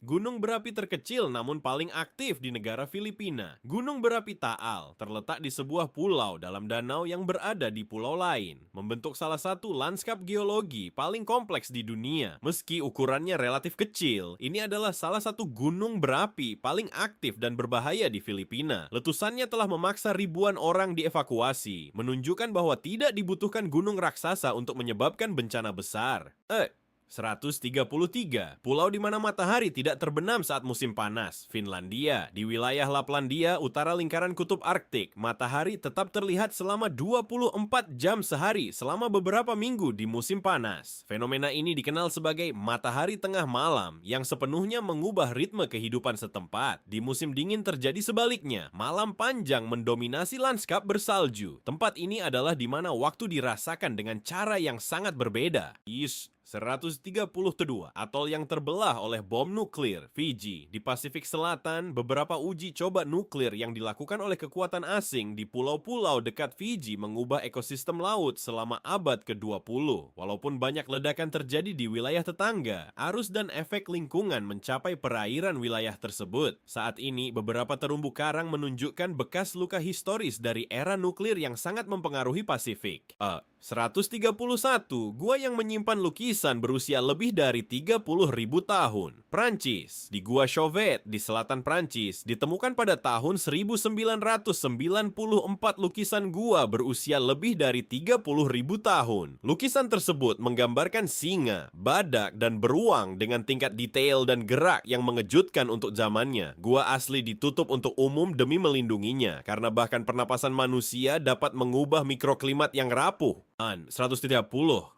Gunung berapi terkecil namun paling aktif di negara Filipina. Gunung berapi Taal terletak di sebuah pulau dalam danau yang berada di pulau lain, membentuk salah satu lanskap geologi paling kompleks di dunia. Meski ukurannya relatif kecil, ini adalah salah satu gunung berapi paling aktif dan berbahaya di Filipina. Letusannya telah memaksa ribuan orang dievakuasi, menunjukkan bahwa tidak dibutuhkan gunung raksasa untuk menyebabkan bencana besar. 133. Pulau di mana matahari tidak terbenam saat musim panas. Finlandia. Di wilayah Laplandia, utara lingkaran kutub Arktik, matahari tetap terlihat selama 24 jam sehari selama beberapa minggu di musim panas. Fenomena ini dikenal sebagai matahari tengah malam yang sepenuhnya mengubah ritme kehidupan setempat. Di musim dingin terjadi sebaliknya. Malam panjang mendominasi lanskap bersalju. Tempat ini adalah di mana waktu dirasakan dengan cara yang sangat berbeda. 132. Atol yang terbelah oleh bom nuklir, Fiji. Di Pasifik Selatan, beberapa uji coba nuklir yang dilakukan oleh kekuatan asing di pulau-pulau dekat Fiji mengubah ekosistem laut selama abad ke-20. Walaupun banyak ledakan terjadi di wilayah tetangga, arus dan efek lingkungan mencapai perairan wilayah tersebut. Saat ini, beberapa terumbu karang menunjukkan bekas luka historis dari era nuklir yang sangat mempengaruhi Pasifik. 131. Gua yang menyimpan lukisan berusia lebih dari 30.000 tahun. Prancis. Di Gua Chauvet di selatan Prancis ditemukan pada tahun 1994 lukisan gua berusia lebih dari 30.000 tahun. Lukisan tersebut menggambarkan singa, badak, dan beruang dengan tingkat detail dan gerak yang mengejutkan untuk zamannya. Gua asli ditutup untuk umum demi melindunginya, karena bahkan pernapasan manusia dapat mengubah mikroklimat yang rapuh. 130.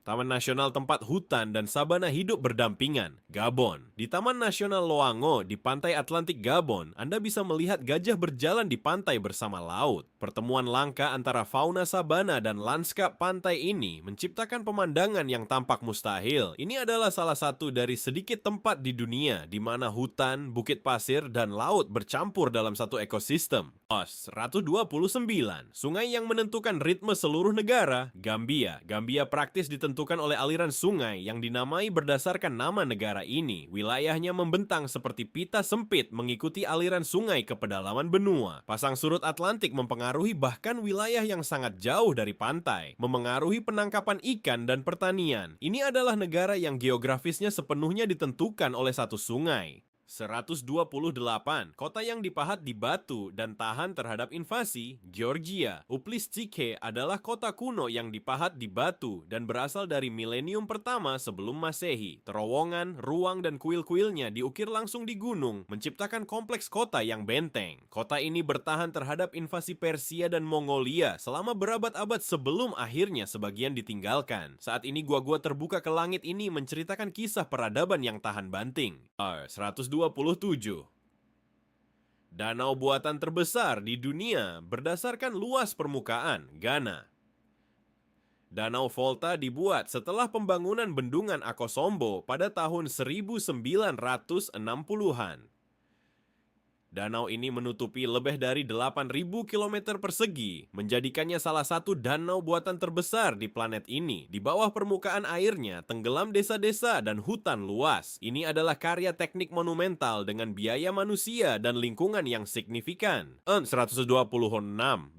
Taman Nasional tempat hutan dan sabana hidup berdampingan, Gabon. Di Taman Nasional Loango di pantai Atlantik Gabon, Anda bisa melihat gajah berjalan di pantai bersama laut. Pertemuan langka antara fauna sabana dan lanskap pantai ini menciptakan pemandangan yang tampak mustahil. Ini adalah salah satu dari sedikit tempat di dunia di mana hutan, bukit pasir, dan laut bercampur dalam satu ekosistem. 129. Sungai yang menentukan ritme seluruh negara, Gambia. Gambia praktis ditentukan oleh aliran sungai yang dinamai berdasarkan nama negara ini. Wilayahnya membentang seperti pita sempit mengikuti aliran sungai ke pedalaman benua. Pasang surut Atlantik mempengaruhi bahkan wilayah yang sangat jauh dari pantai, memengaruhi penangkapan ikan dan pertanian. Ini adalah negara yang geografisnya sepenuhnya ditentukan oleh satu sungai. 128. Kota yang dipahat di batu dan tahan terhadap invasi, Georgia. Uplistchike adalah kota kuno yang dipahat di batu dan berasal dari milenium pertama sebelum Masehi. Terowongan, ruang, dan kuil-kuilnya diukir langsung di gunung, menciptakan kompleks kota yang benteng. Kota ini bertahan terhadap invasi Persia dan Mongolia selama berabad-abad sebelum akhirnya sebagian ditinggalkan. Saat ini gua-gua terbuka ke langit ini menceritakan kisah peradaban yang tahan banting. 127. Danau buatan terbesar di dunia berdasarkan luas permukaan, Ghana. Danau Volta dibuat setelah pembangunan bendungan Akosombo pada tahun 1960-an. Danau ini menutupi lebih dari 8.000 km persegi, menjadikannya salah satu danau buatan terbesar di planet ini. Di bawah permukaan airnya, tenggelam desa-desa dan hutan luas. Ini adalah karya teknik monumental dengan biaya manusia dan lingkungan yang signifikan. 126.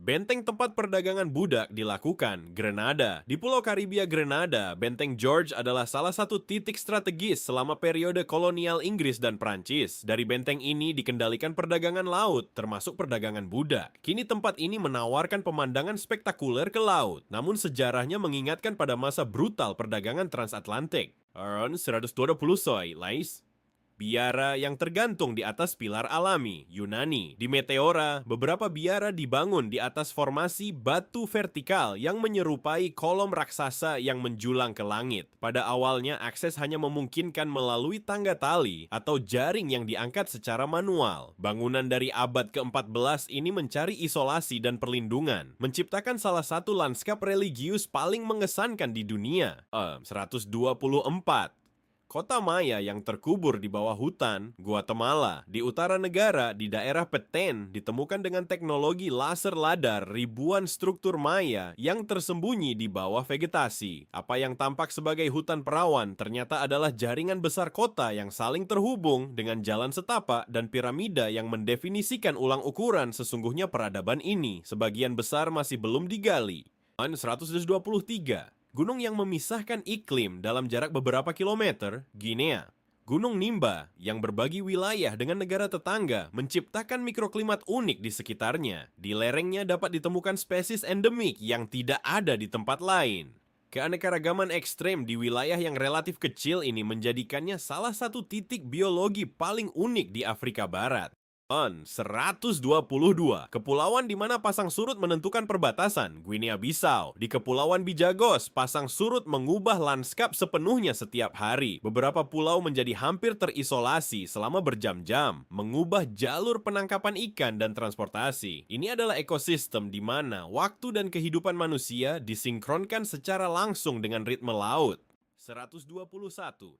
Benteng tempat perdagangan budak dilakukan, Grenada. Di Pulau Karibia Grenada, Benteng George adalah salah satu titik strategis selama periode kolonial Inggris dan Prancis. Dari benteng ini dikendalikan perdagangan laut, termasuk perdagangan budak. Kini tempat ini menawarkan pemandangan spektakuler ke laut, namun sejarahnya mengingatkan pada masa brutal perdagangan transatlantik. 120 soy, Lais. Biara yang tergantung di atas pilar alami, Yunani. Di Meteora, beberapa biara dibangun di atas formasi batu vertikal yang menyerupai kolom raksasa yang menjulang ke langit. Pada awalnya, akses hanya memungkinkan melalui tangga tali atau jaring yang diangkat secara manual. Bangunan dari abad ke-14 ini mencari isolasi dan perlindungan, menciptakan salah satu lanskap religius paling mengesankan di dunia. 124. Kota Maya yang terkubur di bawah hutan, Guatemala, di utara negara, di daerah Petén, ditemukan dengan teknologi laser ladar ribuan struktur Maya yang tersembunyi di bawah vegetasi. Apa yang tampak sebagai hutan perawan ternyata adalah jaringan besar kota yang saling terhubung dengan jalan setapak dan piramida yang mendefinisikan ulang ukuran sesungguhnya peradaban ini. Sebagian besar masih belum digali. 123. Gunung yang memisahkan iklim dalam jarak beberapa kilometer, Guinea. Gunung Nimba yang berbagi wilayah dengan negara tetangga menciptakan mikroklimat unik di sekitarnya. Di lerengnya dapat ditemukan spesies endemik yang tidak ada di tempat lain. Keanekaragaman ekstrem di wilayah yang relatif kecil ini menjadikannya salah satu titik biologi paling unik di Afrika Barat. 122. Kepulauan di mana pasang surut menentukan perbatasan, Guinea Bissau. Di Kepulauan Bijagos, pasang surut mengubah lanskap sepenuhnya setiap hari. Beberapa pulau menjadi hampir terisolasi selama berjam-jam, mengubah jalur penangkapan ikan dan transportasi. Ini adalah ekosistem di mana waktu dan kehidupan manusia disinkronkan secara langsung dengan ritme laut. 121.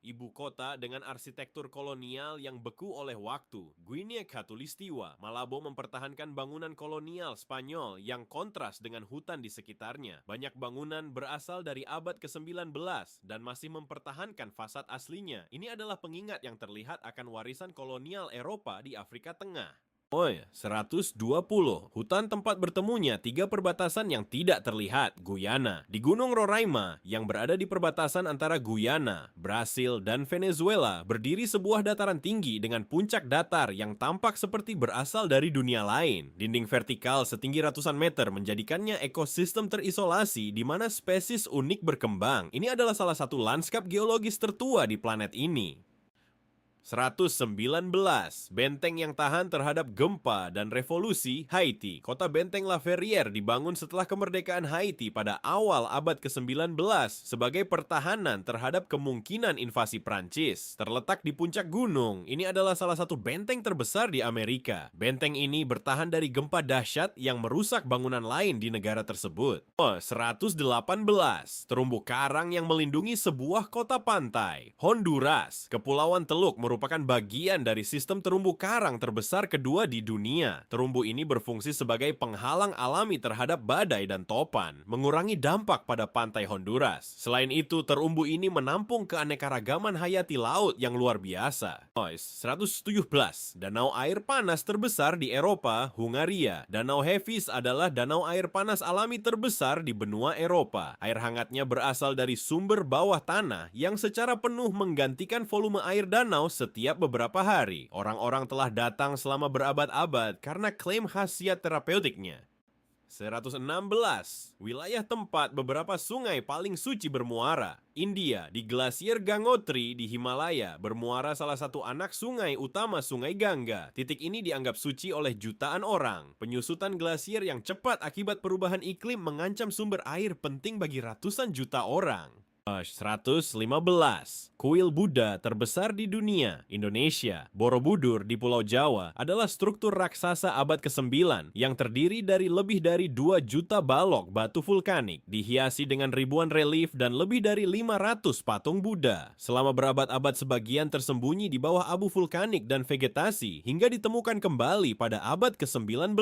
Ibu kota dengan arsitektur kolonial yang beku oleh waktu, Guinea Khatulistiwa. Malabo mempertahankan bangunan kolonial Spanyol yang kontras dengan hutan di sekitarnya. Banyak bangunan berasal dari abad ke-19 dan masih mempertahankan fasad aslinya. Ini adalah pengingat yang terlihat akan warisan kolonial Eropa di Afrika Tengah. 120. Hutan tempat bertemunya tiga perbatasan yang tidak terlihat, Guyana. Di Gunung Roraima, yang berada di perbatasan antara Guyana, Brasil, dan Venezuela, berdiri sebuah dataran tinggi dengan puncak datar yang tampak seperti berasal dari dunia lain. Dinding vertikal setinggi ratusan meter menjadikannya ekosistem terisolasi di mana spesies unik berkembang. Ini adalah salah satu lanskap geologis tertua di planet ini. 119. Benteng yang tahan terhadap gempa dan revolusi, Haiti. Kota Benteng La Ferrière dibangun setelah kemerdekaan Haiti pada awal abad ke-19 sebagai pertahanan terhadap kemungkinan invasi Prancis. Terletak di puncak gunung, ini adalah salah satu benteng terbesar di Amerika. Benteng ini bertahan dari gempa dahsyat yang merusak bangunan lain di negara tersebut. 118. Terumbu karang yang melindungi sebuah kota pantai, Honduras. Kepulauan Teluk merupakan bagian dari sistem terumbu karang terbesar kedua di dunia. Terumbu ini berfungsi sebagai penghalang alami terhadap badai dan topan, mengurangi dampak pada pantai Honduras. Selain itu, terumbu ini menampung keanekaragaman hayati laut yang luar biasa. 117. Danau air panas terbesar di Eropa, Hungaria. Danau Hevis adalah danau air panas alami terbesar di benua Eropa. Air hangatnya berasal dari sumber bawah tanah yang secara penuh menggantikan volume air danau setiap beberapa hari. Orang-orang telah datang selama berabad-abad karena klaim khasiat terapeutiknya. 116. Wilayah tempat beberapa sungai paling suci bermuara. India, di Glasier Gangotri di Himalaya, bermuara salah satu anak sungai utama Sungai Gangga. Titik ini dianggap suci oleh jutaan orang. Penyusutan glasier yang cepat akibat perubahan iklim mengancam sumber air penting bagi ratusan juta orang. 115. Kuil Buddha terbesar di dunia, Indonesia, Borobudur di Pulau Jawa, adalah struktur raksasa abad ke-9 yang terdiri dari lebih dari 2 juta balok batu vulkanik, dihiasi dengan ribuan relief dan lebih dari 500 patung Buddha. Selama berabad-abad sebagian tersembunyi di bawah abu vulkanik dan vegetasi hingga ditemukan kembali pada abad ke-19.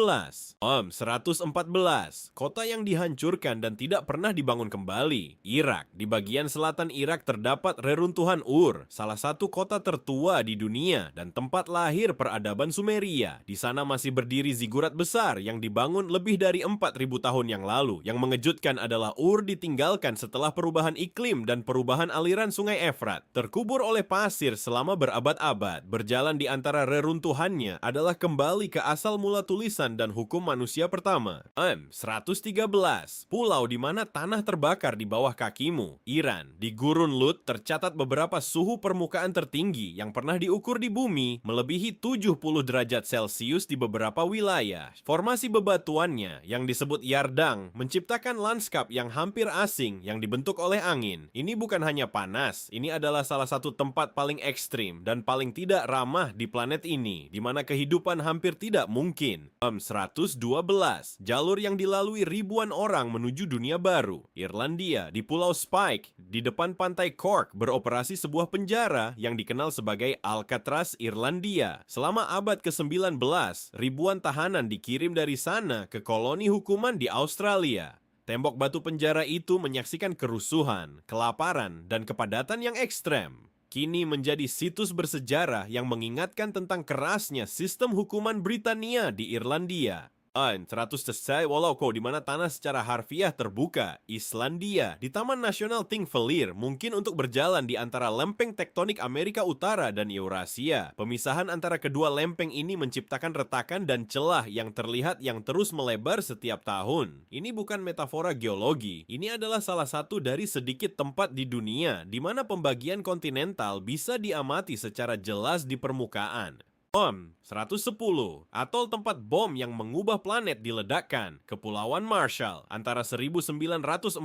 114. Kota yang dihancurkan dan tidak pernah dibangun kembali, Irak. Di bagian selatan Irak terdapat reruntuhan Ur, salah satu kota tertua di dunia dan tempat lahir peradaban Sumeria. Di sana masih berdiri zigurat besar yang dibangun lebih dari 4.000 tahun yang lalu. Yang mengejutkan adalah Ur ditinggalkan setelah perubahan iklim dan perubahan aliran sungai Efrat. Terkubur oleh pasir selama berabad-abad, berjalan di antara reruntuhannya adalah kembali ke asal mula tulisan dan hukum manusia pertama. 113. Pulau di mana tanah terbakar di bawah kakimu, Iran. Di Gurun Lut tercatat beberapa suhu permukaan tertinggi yang pernah diukur di bumi melebihi 70 derajat Celcius di beberapa wilayah. Formasi bebatuannya yang disebut Yardang menciptakan lanskap yang hampir asing yang dibentuk oleh angin. Ini bukan hanya panas, ini adalah salah satu tempat paling ekstrim dan paling tidak ramah di planet ini, di mana kehidupan hampir tidak mungkin. 112. Jalur yang dilalui ribuan orang menuju dunia baru, Irlandia. Di Pulau Spike, di depan pantai Cork, beroperasi sebuah penjara yang dikenal sebagai Alcatraz Irlandia. Selama abad ke-19, ribuan tahanan dikirim dari sana ke koloni hukuman di Australia. Tembok batu penjara itu menyaksikan kerusuhan, kelaparan, dan kepadatan yang ekstrem. Kini menjadi situs bersejarah yang mengingatkan tentang kerasnya sistem hukuman Britania di Irlandia. 100 walau di mana tanah secara harfiah terbuka, Islandia. Di Taman Nasional Thingvellir mungkin untuk berjalan di antara lempeng tektonik Amerika Utara dan Eurasia. Pemisahan antara kedua lempeng ini menciptakan retakan dan celah yang terlihat yang terus melebar setiap tahun. Ini bukan metafora geologi, ini adalah salah satu dari sedikit tempat di dunia di mana pembagian kontinental bisa diamati secara jelas di permukaan. 110. Atol tempat bom yang mengubah planet diledakkan, Kepulauan Marshall. Antara 1946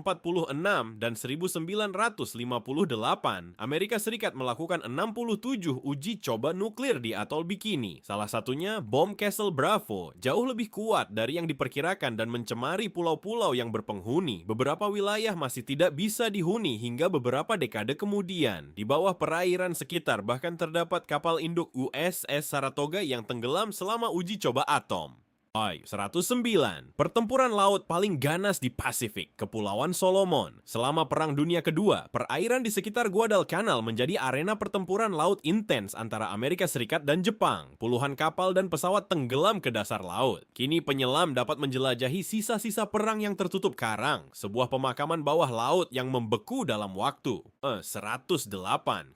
dan 1958, Amerika Serikat melakukan 67 uji coba nuklir di atol Bikini. Salah satunya bom Castle Bravo, jauh lebih kuat dari yang diperkirakan dan mencemari pulau-pulau yang berpenghuni. Beberapa wilayah masih tidak bisa dihuni hingga beberapa dekade kemudian. Di bawah perairan sekitar bahkan terdapat kapal induk USS Saratoga yang tenggelam selama uji coba atom. 109. Pertempuran laut paling ganas di Pasifik, Kepulauan Solomon. Selama Perang Dunia Kedua, perairan di sekitar Guadalcanal menjadi arena pertempuran laut intens antara Amerika Serikat dan Jepang. Puluhan kapal dan pesawat tenggelam ke dasar laut. Kini penyelam dapat menjelajahi sisa-sisa perang yang tertutup karang, sebuah pemakaman bawah laut yang membeku dalam waktu. 108.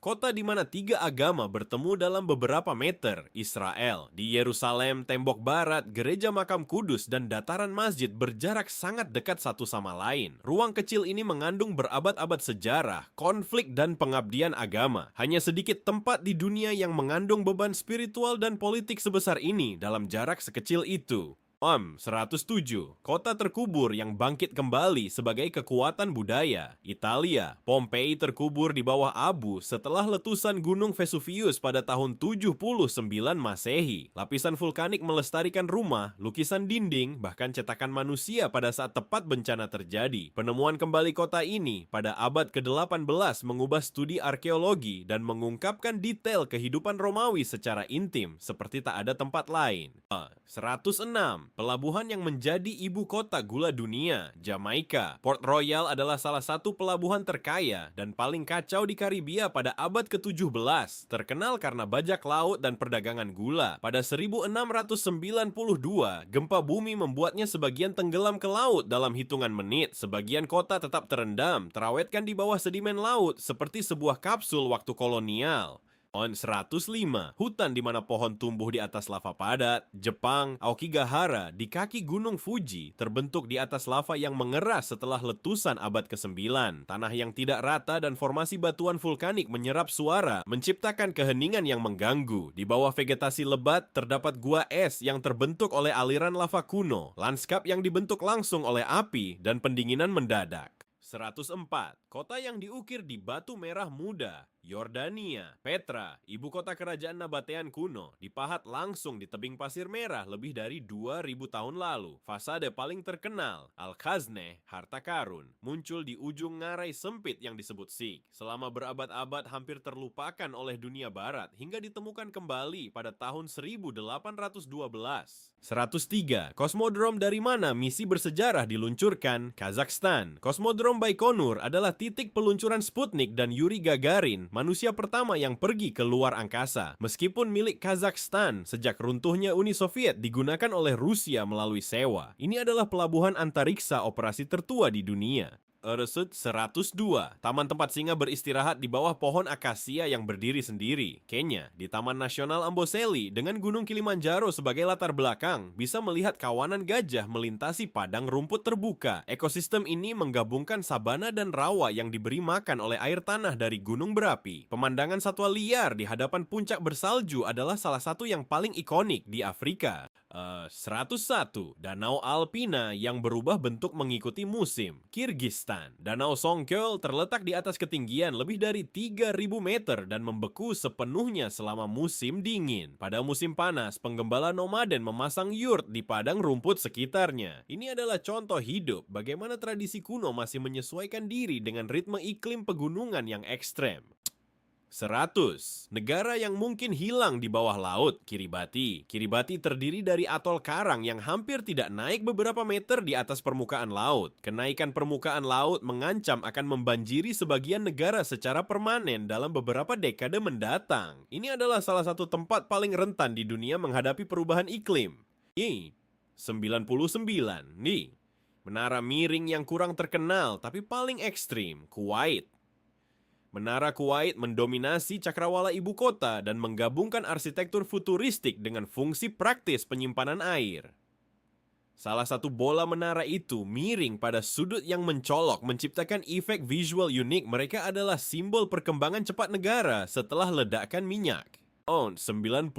Kota di mana 3 agama bertemu dalam beberapa meter, Israel. Di Yerusalem, tembok barat, gereja makam Kudus dan dataran masjid berjarak sangat dekat satu sama lain. Ruang kecil ini mengandung berabad-abad sejarah, konflik dan pengabdian agama. Hanya sedikit tempat di dunia yang mengandung beban spiritual dan politik sebesar ini dalam jarak sekecil itu. 107. Kota terkubur yang bangkit kembali sebagai kekuatan budaya, Italia. Pompei terkubur di bawah abu setelah letusan Gunung Vesuvius pada tahun 79 Masehi. Lapisan vulkanik melestarikan rumah, lukisan dinding, bahkan cetakan manusia pada saat tepat bencana terjadi. Penemuan kembali kota ini pada abad ke-18 mengubah studi arkeologi dan mengungkapkan detail kehidupan Romawi secara intim seperti tak ada tempat lain. 106. Pelabuhan yang menjadi ibu kota gula dunia, Jamaika. Port Royal adalah salah satu pelabuhan terkaya dan paling kacau di Karibia pada abad ke-17. Terkenal karena bajak laut dan perdagangan gula. Pada 1692, gempa bumi membuatnya sebagian tenggelam ke laut dalam hitungan menit. Sebagian kota tetap terendam, terawetkan di bawah sedimen laut seperti sebuah kapsul waktu kolonial. 105. Hutan di mana pohon tumbuh di atas lava padat, Jepang. Aokigahara di kaki Gunung Fuji terbentuk di atas lava yang mengeras setelah letusan abad ke-9. Tanah yang tidak rata dan formasi batuan vulkanik menyerap suara, menciptakan keheningan yang mengganggu. Di bawah vegetasi lebat terdapat gua es yang terbentuk oleh aliran lava kuno, lanskap yang dibentuk langsung oleh api dan pendinginan mendadak. 104. Kota yang diukir di batu merah muda, Yordania. Petra, ibu kota kerajaan Nabatean kuno, dipahat langsung di tebing pasir merah lebih dari 2000 tahun lalu. Fasade paling terkenal, Al-Khazneh, harta karun, muncul di ujung ngarai sempit yang disebut Sig. Selama berabad-abad hampir terlupakan oleh dunia barat hingga ditemukan kembali pada tahun 1812. 103. Kosmodrom dari mana misi bersejarah diluncurkan? Kazakhstan. Kosmodrom Baikonur adalah titik peluncuran Sputnik dan Yuri Gagarin, manusia pertama yang pergi ke luar angkasa. Meskipun milik Kazakhstan, sejak runtuhnya Uni Soviet digunakan oleh Rusia melalui sewa. Ini adalah pelabuhan antariksa operasi tertua di dunia. Eresut 102. Taman tempat singa beristirahat di bawah pohon akasia yang berdiri sendiri. Kenya, di Taman Nasional Amboseli dengan Gunung Kilimanjaro sebagai latar belakang, bisa melihat kawanan gajah melintasi padang rumput terbuka. Ekosistem ini menggabungkan sabana dan rawa yang diberi makan oleh air tanah dari gunung berapi. Pemandangan satwa liar di hadapan puncak bersalju adalah salah satu yang paling ikonik di Afrika. 101. Danau Alpina yang berubah bentuk mengikuti musim. Kirgistan. Danau Songkyol terletak di atas ketinggian lebih dari 3000 meter dan membeku sepenuhnya selama musim dingin. Pada musim panas, penggembala nomaden memasang yurt di padang rumput sekitarnya. Ini adalah contoh hidup bagaimana tradisi kuno masih menyesuaikan diri dengan ritme iklim pegunungan yang ekstrem. 100. Negara yang mungkin hilang di bawah laut, Kiribati. Kiribati terdiri dari atol karang yang hampir tidak naik beberapa meter di atas permukaan laut. Kenaikan permukaan laut mengancam akan membanjiri sebagian negara secara permanen dalam beberapa dekade mendatang. Ini adalah salah satu tempat paling rentan di dunia menghadapi perubahan iklim. 99. Nih, menara miring yang kurang terkenal tapi paling ekstrim, Kuwait. Menara Kuwait mendominasi cakrawala ibu kota dan menggabungkan arsitektur futuristik dengan fungsi praktis penyimpanan air. Salah satu bola menara itu miring pada sudut yang mencolok menciptakan efek visual unik. Mereka adalah simbol perkembangan cepat negara setelah ledakan minyak. 98.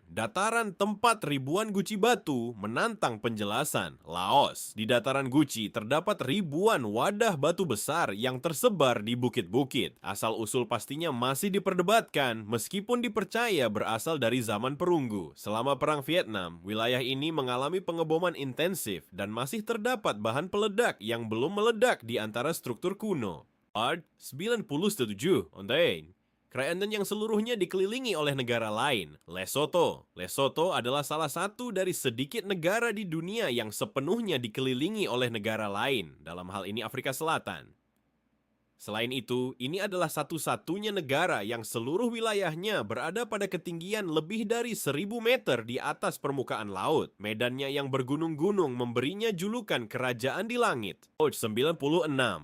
Dataran tempat ribuan guci batu menantang penjelasan, Laos. Di dataran Guci terdapat ribuan wadah batu besar yang tersebar di bukit-bukit. Asal-usul pastinya masih diperdebatkan meskipun dipercaya berasal dari zaman perunggu. Selama Perang Vietnam, wilayah ini mengalami pengeboman intensif dan masih terdapat bahan peledak yang belum meledak di antara struktur kuno. 97. Kerajaan yang seluruhnya dikelilingi oleh negara lain, Lesotho. Lesotho adalah salah satu dari sedikit negara di dunia yang sepenuhnya dikelilingi oleh negara lain, dalam hal ini Afrika Selatan. Selain itu, ini adalah satu-satunya negara yang seluruh wilayahnya berada pada ketinggian lebih dari 1000 meter di atas permukaan laut. Medannya yang bergunung-gunung memberinya julukan kerajaan di langit. 96.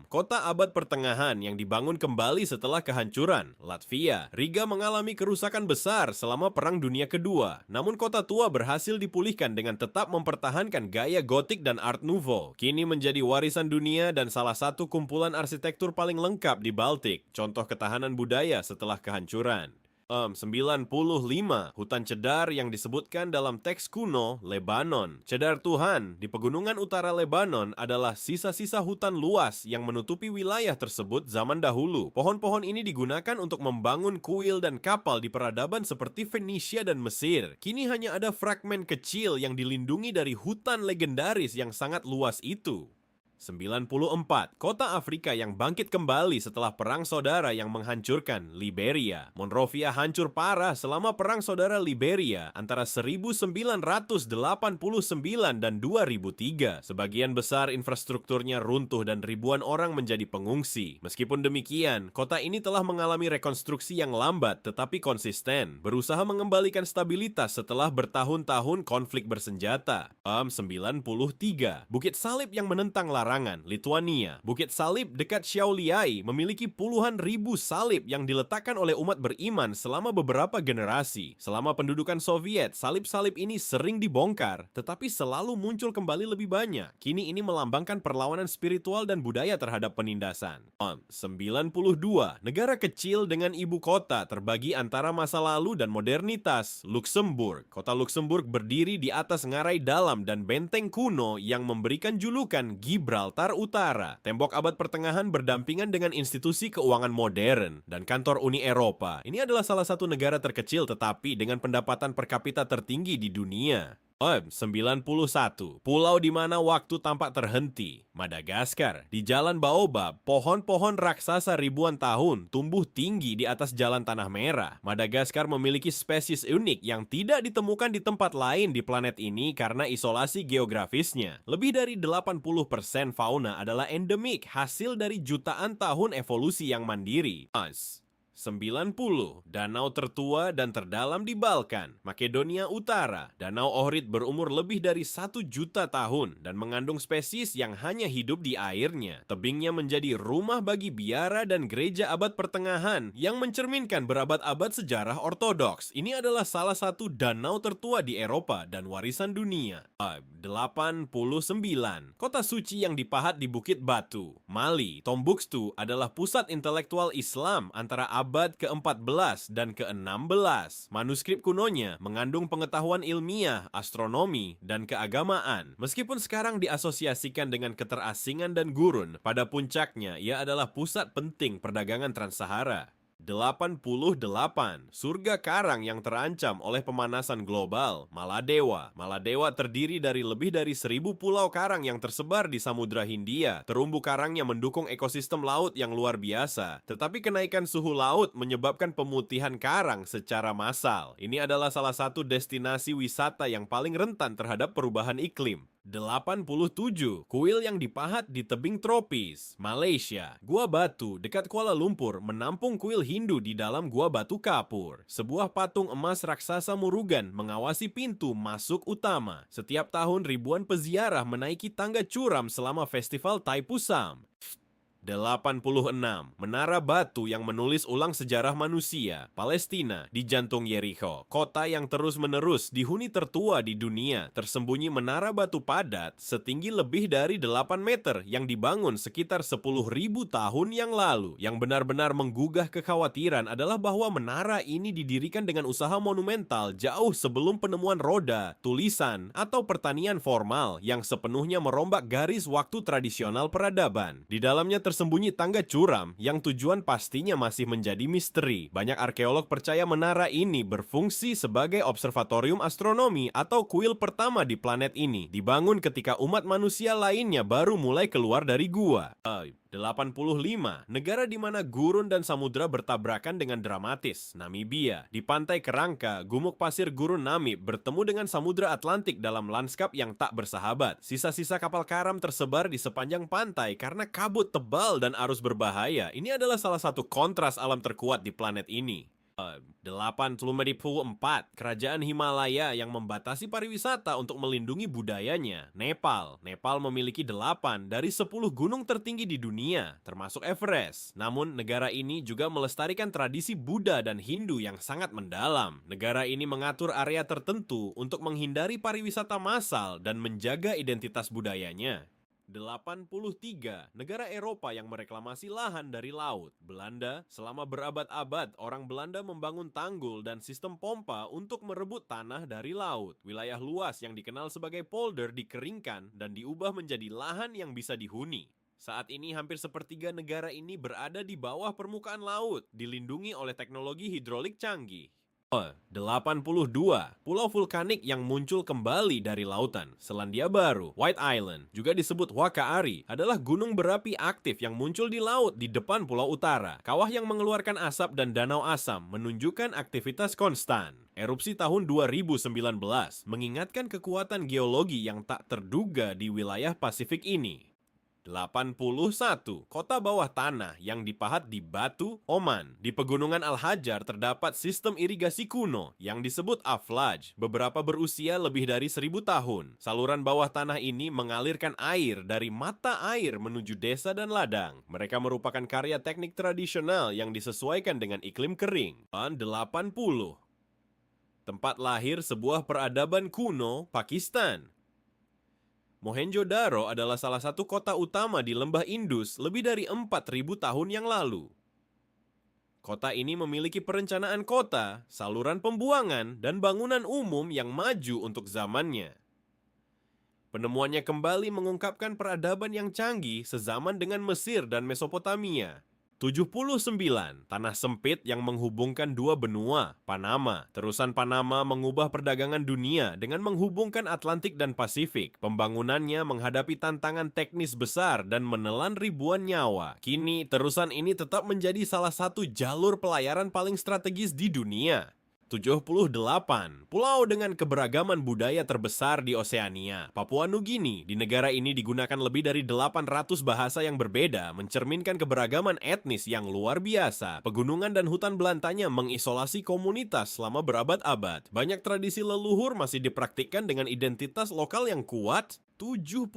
Kota abad pertengahan yang dibangun kembali setelah kehancuran, Latvia. Riga mengalami kerusakan besar selama Perang Dunia Kedua. Namun kota tua berhasil dipulihkan dengan tetap mempertahankan gaya gotik dan Art Nouveau. Kini menjadi warisan dunia dan salah satu kumpulan arsitektur paling lengkap di Baltik, contoh ketahanan budaya setelah kehancuran. 95. Hutan cedar yang disebutkan dalam teks kuno, Lebanon. Cedar Tuhan di pegunungan utara Lebanon adalah sisa-sisa hutan luas yang menutupi wilayah tersebut zaman dahulu. Pohon-pohon ini digunakan untuk membangun kuil dan kapal di peradaban seperti Fenisia dan Mesir. Kini hanya ada fragmen kecil yang dilindungi dari hutan legendaris yang sangat luas itu. 94. Kota Afrika yang bangkit kembali setelah Perang Saudara yang menghancurkan, Liberia. Monrovia hancur parah selama Perang Saudara Liberia antara 1989 dan 2003. Sebagian besar infrastrukturnya runtuh dan ribuan orang menjadi pengungsi. Meskipun demikian, kota ini telah mengalami rekonstruksi yang lambat tetapi konsisten, berusaha mengembalikan stabilitas setelah bertahun-tahun konflik bersenjata. 93. Bukit Salib yang menentang larangan, Lituania. Bukit Salib dekat Šiauliai memiliki puluhan ribu salib yang diletakkan oleh umat beriman selama beberapa generasi. Selama pendudukan Soviet, salib-salib ini sering dibongkar, tetapi selalu muncul kembali lebih banyak. Kini ini melambangkan perlawanan spiritual dan budaya terhadap penindasan. 92. Negara kecil dengan ibu kota terbagi antara masa lalu dan modernitas, Luxembourg. Kota Luxembourg berdiri di atas ngarai dalam dan benteng kuno yang memberikan julukan Gibraltar. Gibraltar Utara. Tembok abad pertengahan berdampingan dengan institusi keuangan modern dan kantor Uni Eropa. Ini adalah salah satu negara terkecil tetapi dengan pendapatan per kapita tertinggi di dunia. 91. Pulau di mana waktu tampak terhenti. Madagaskar. Di Jalan Baobab, pohon-pohon raksasa ribuan tahun tumbuh tinggi di atas jalan tanah merah. Madagaskar memiliki spesies unik yang tidak ditemukan di tempat lain di planet ini karena isolasi geografisnya. Lebih dari 80% fauna adalah endemik, hasil dari jutaan tahun evolusi yang mandiri. 90. Danau tertua dan terdalam di Balkan, Makedonia Utara. Danau Ohrid berumur lebih dari 1 juta tahun dan mengandung spesies yang hanya hidup di airnya. Tebingnya menjadi rumah bagi biara dan gereja abad pertengahan yang mencerminkan berabad-abad sejarah ortodoks. Ini adalah salah satu danau tertua di Eropa dan warisan dunia. 89. Kota suci yang dipahat di Bukit Batu, Mali. Tombuktu adalah pusat intelektual Islam antara abad ke-14 dan ke-16. Manuskrip kunonya mengandung pengetahuan ilmiah, astronomi, dan keagamaan. Meskipun sekarang diasosiasikan dengan keterasingan dan gurun, pada puncaknya ia adalah pusat penting perdagangan Trans-Sahara. 88. Surga karang yang terancam oleh pemanasan global, Maladewa. Maladewa terdiri dari lebih dari 1.000 pulau karang yang tersebar di Samudra Hindia. Terumbu karangnya mendukung ekosistem laut yang luar biasa. Tetapi kenaikan suhu laut menyebabkan pemutihan karang secara massal. Ini adalah salah satu destinasi wisata yang paling rentan terhadap perubahan iklim. 87. Kuil yang dipahat di tebing tropis, Malaysia. Gua Batu dekat Kuala Lumpur menampung kuil Hindu di dalam Gua Batu Kapur. Sebuah patung emas raksasa Murugan mengawasi pintu masuk utama. Setiap tahun ribuan peziarah menaiki tangga curam selama festival Taipusam. 86. Menara batu yang menulis ulang sejarah manusia, Palestina, di jantung Yerikho, kota yang terus-menerus dihuni tertua di dunia. Tersembunyi menara batu padat setinggi lebih dari 8 meter yang dibangun sekitar 10.000 tahun yang lalu. Yang benar-benar menggugah kekhawatiran adalah bahwa menara ini didirikan dengan usaha monumental jauh sebelum penemuan roda, tulisan, atau pertanian formal yang sepenuhnya merombak garis waktu tradisional peradaban. Di dalamnya tersembunyi tangga curam yang tujuan pastinya masih menjadi misteri. Banyak arkeolog percaya menara ini berfungsi sebagai observatorium astronomi atau kuil pertama di planet ini, dibangun ketika umat manusia lainnya baru mulai keluar dari gua. 85. Negara di mana gurun dan samudra bertabrakan dengan dramatis, Namibia. Di pantai kerangka, gumuk pasir gurun Namib bertemu dengan samudra Atlantik dalam lanskap yang tak bersahabat. Sisa-sisa kapal karam tersebar di sepanjang pantai karena kabut tebal dan arus berbahaya. Ini adalah salah satu kontras alam terkuat di planet ini. 84. Kerajaan Himalaya yang membatasi pariwisata untuk melindungi budayanya, Nepal. Nepal memiliki 8 dari 10 gunung tertinggi di dunia, termasuk Everest. Namun, negara ini juga melestarikan tradisi Buddha dan Hindu yang sangat mendalam. Negara ini mengatur area tertentu untuk menghindari pariwisata massal dan menjaga identitas budayanya. 83. Negara Eropa yang mereklamasi lahan dari laut. Belanda, selama berabad-abad orang Belanda membangun tanggul dan sistem pompa untuk merebut tanah dari laut. Wilayah luas yang dikenal sebagai polder dikeringkan dan diubah menjadi lahan yang bisa dihuni. Saat ini hampir sepertiga negara ini berada di bawah permukaan laut, dilindungi oleh teknologi hidrolik canggih. 82. Pulau vulkanik yang muncul kembali dari lautan, Selandia Baru. White Island, juga disebut Wakaari, adalah gunung berapi aktif yang muncul di laut di depan pulau utara. Kawah yang mengeluarkan asap dan danau asam menunjukkan aktivitas konstan. Erupsi tahun 2019 mengingatkan kekuatan geologi yang tak terduga di wilayah Pasifik ini. 81. Kota bawah tanah yang dipahat di Batu, Oman. Di pegunungan Al-Hajar terdapat sistem irigasi kuno yang disebut Aflaj, beberapa berusia lebih dari 1.000 tahun. Saluran bawah tanah ini mengalirkan air dari mata air menuju desa dan ladang. Mereka merupakan karya teknik tradisional yang disesuaikan dengan iklim kering. 80. Tempat lahir sebuah peradaban kuno, Pakistan. Mohenjo-Daro adalah salah satu kota utama di lembah Indus lebih dari 4.000 tahun yang lalu. Kota ini memiliki perencanaan kota, saluran pembuangan, dan bangunan umum yang maju untuk zamannya. Penemuannya kembali mengungkapkan peradaban yang canggih sezaman dengan Mesir dan Mesopotamia. 79. Tanah sempit yang menghubungkan dua benua, Panama. Terusan Panama mengubah perdagangan dunia dengan menghubungkan Atlantik dan Pasifik. Pembangunannya menghadapi tantangan teknis besar dan menelan ribuan nyawa. Kini, terusan ini tetap menjadi salah satu jalur pelayaran paling strategis di dunia. 78. Pulau dengan keberagaman budaya terbesar di Oseania, Papua Nugini. Di negara ini digunakan lebih dari 800 bahasa yang berbeda, mencerminkan keberagaman etnis yang luar biasa. Pegunungan dan hutan belantanya mengisolasi komunitas selama berabad-abad. Banyak tradisi leluhur masih dipraktikkan dengan identitas lokal yang kuat. 77.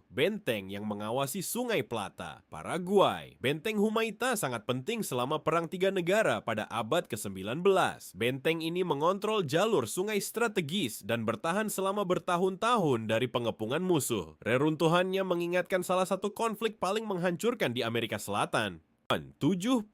Benteng yang mengawasi Sungai Plata, Paraguay. Benteng Humaita sangat penting selama Perang Tiga Negara pada abad ke-19. Benteng ini mengontrol jalur sungai strategis dan bertahan selama bertahun-tahun dari pengepungan musuh. Reruntuhannya mengingatkan salah satu konflik paling menghancurkan di Amerika Selatan. 76.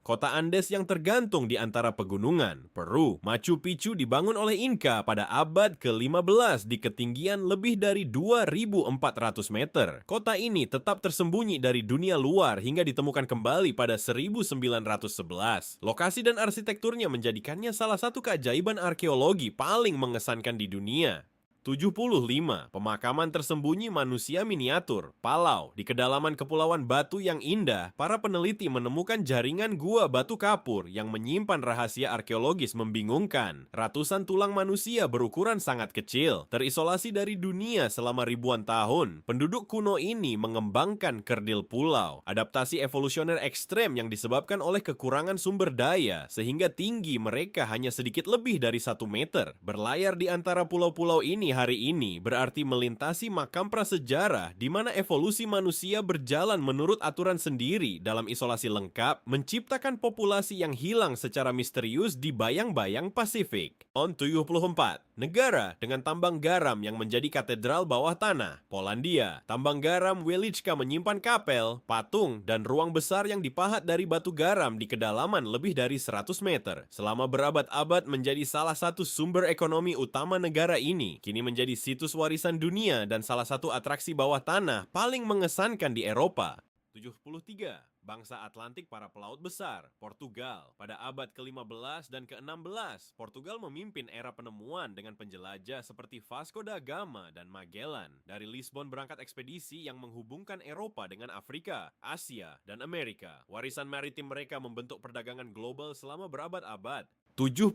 Kota Andes yang tergantung di antara pegunungan, Peru. Machu Picchu dibangun oleh Inca pada abad ke-15 di ketinggian lebih dari 2.400 meter. Kota ini tetap tersembunyi dari dunia luar hingga ditemukan kembali pada 1911. Lokasi dan arsitekturnya menjadikannya salah satu keajaiban arkeologi paling mengesankan di dunia. 75. Pemakaman tersembunyi manusia miniatur, Palau. Di kedalaman kepulauan batu yang indah, para peneliti menemukan jaringan gua batu kapur yang menyimpan rahasia arkeologis membingungkan. Ratusan tulang manusia berukuran sangat kecil, terisolasi dari dunia selama ribuan tahun. Penduduk kuno ini mengembangkan kerdil pulau, adaptasi evolusioner ekstrem yang disebabkan oleh kekurangan sumber daya, sehingga tinggi mereka hanya sedikit lebih dari 1 meter. Berlayar di antara pulau-pulau ini hari ini berarti melintasi makam prasejarah di mana evolusi manusia berjalan menurut aturan sendiri dalam isolasi lengkap, menciptakan populasi yang hilang secara misterius di bayang-bayang Pasifik. 74. Negara dengan tambang garam yang menjadi katedral bawah tanah, Polandia. Tambang garam Wieliczka menyimpan kapel, patung, dan ruang besar yang dipahat dari batu garam di kedalaman lebih dari 100 meter. Selama berabad-abad menjadi salah satu sumber ekonomi utama negara ini, kini menjadi situs warisan dunia dan salah satu atraksi bawah tanah paling mengesankan di Eropa. 73. Bangsa Atlantik para pelaut besar, Portugal. Pada abad ke-15 dan ke-16, Portugal memimpin era penemuan dengan penjelajah seperti Vasco da Gama dan Magellan. Dari Lisbon berangkat ekspedisi yang menghubungkan Eropa dengan Afrika, Asia, dan Amerika. Warisan maritim mereka membentuk perdagangan global selama berabad-abad. 72.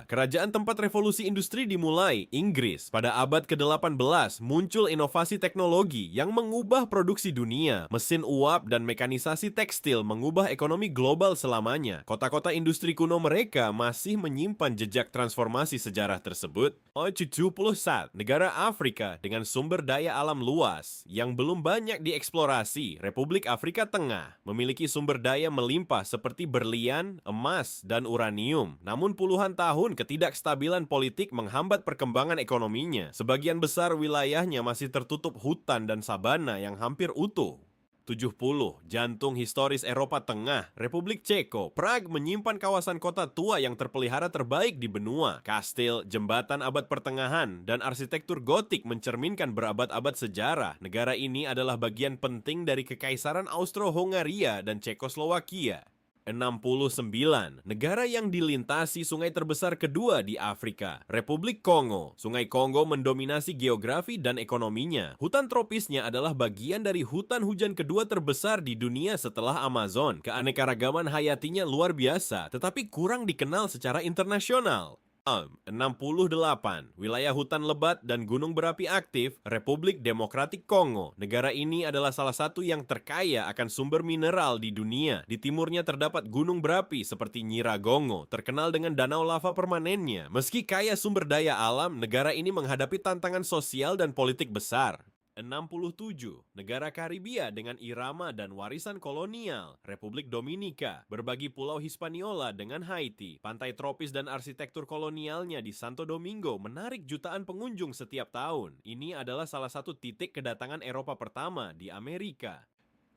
Kerajaan tempat revolusi industri dimulai, Inggris. Pada abad ke-18, muncul inovasi teknologi yang mengubah produksi dunia. Mesin uap dan mekanisasi tekstil mengubah ekonomi global selamanya. Kota-kota industri kuno mereka masih menyimpan jejak transformasi sejarah tersebut. 71. Negara Afrika dengan sumber daya alam luas yang belum banyak dieksplorasi, Republik Afrika Tengah memiliki sumber daya melimpah seperti berlian, emas, dan uranium. Namun puluhan tahun ketidakstabilan politik menghambat perkembangan ekonominya. Sebagian besar wilayahnya masih tertutup hutan dan sabana yang hampir utuh. 70. Jantung historis Eropa Tengah, Republik Ceko. Prague menyimpan kawasan kota tua yang terpelihara terbaik di benua. Kastil, jembatan abad pertengahan, dan arsitektur gotik mencerminkan berabad-abad sejarah. Negara ini adalah bagian penting dari Kekaisaran Austro-Hongaria dan Cekoslowakia. 69. Negara yang dilintasi sungai terbesar kedua di Afrika, Republik Kongo. Sungai Kongo mendominasi geografi dan ekonominya. Hutan tropisnya adalah bagian dari hutan hujan kedua terbesar di dunia setelah Amazon. Keanekaragaman hayatinya luar biasa, tetapi kurang dikenal secara internasional. 68. Wilayah hutan lebat dan gunung berapi aktif, Republik Demokratik Kongo. Negara ini adalah salah satu yang terkaya akan sumber mineral di dunia. Di timurnya terdapat gunung berapi seperti Nyiragongo, terkenal dengan danau lava permanennya. Meski kaya sumber daya alam, negara ini menghadapi tantangan sosial dan politik besar. 67. Negara Karibia dengan irama dan warisan kolonial, Republik Dominika, berbagi pulau Hispaniola dengan Haiti. Pantai tropis dan arsitektur kolonialnya di Santo Domingo menarik jutaan pengunjung setiap tahun. Ini adalah salah satu titik kedatangan Eropa pertama di Amerika.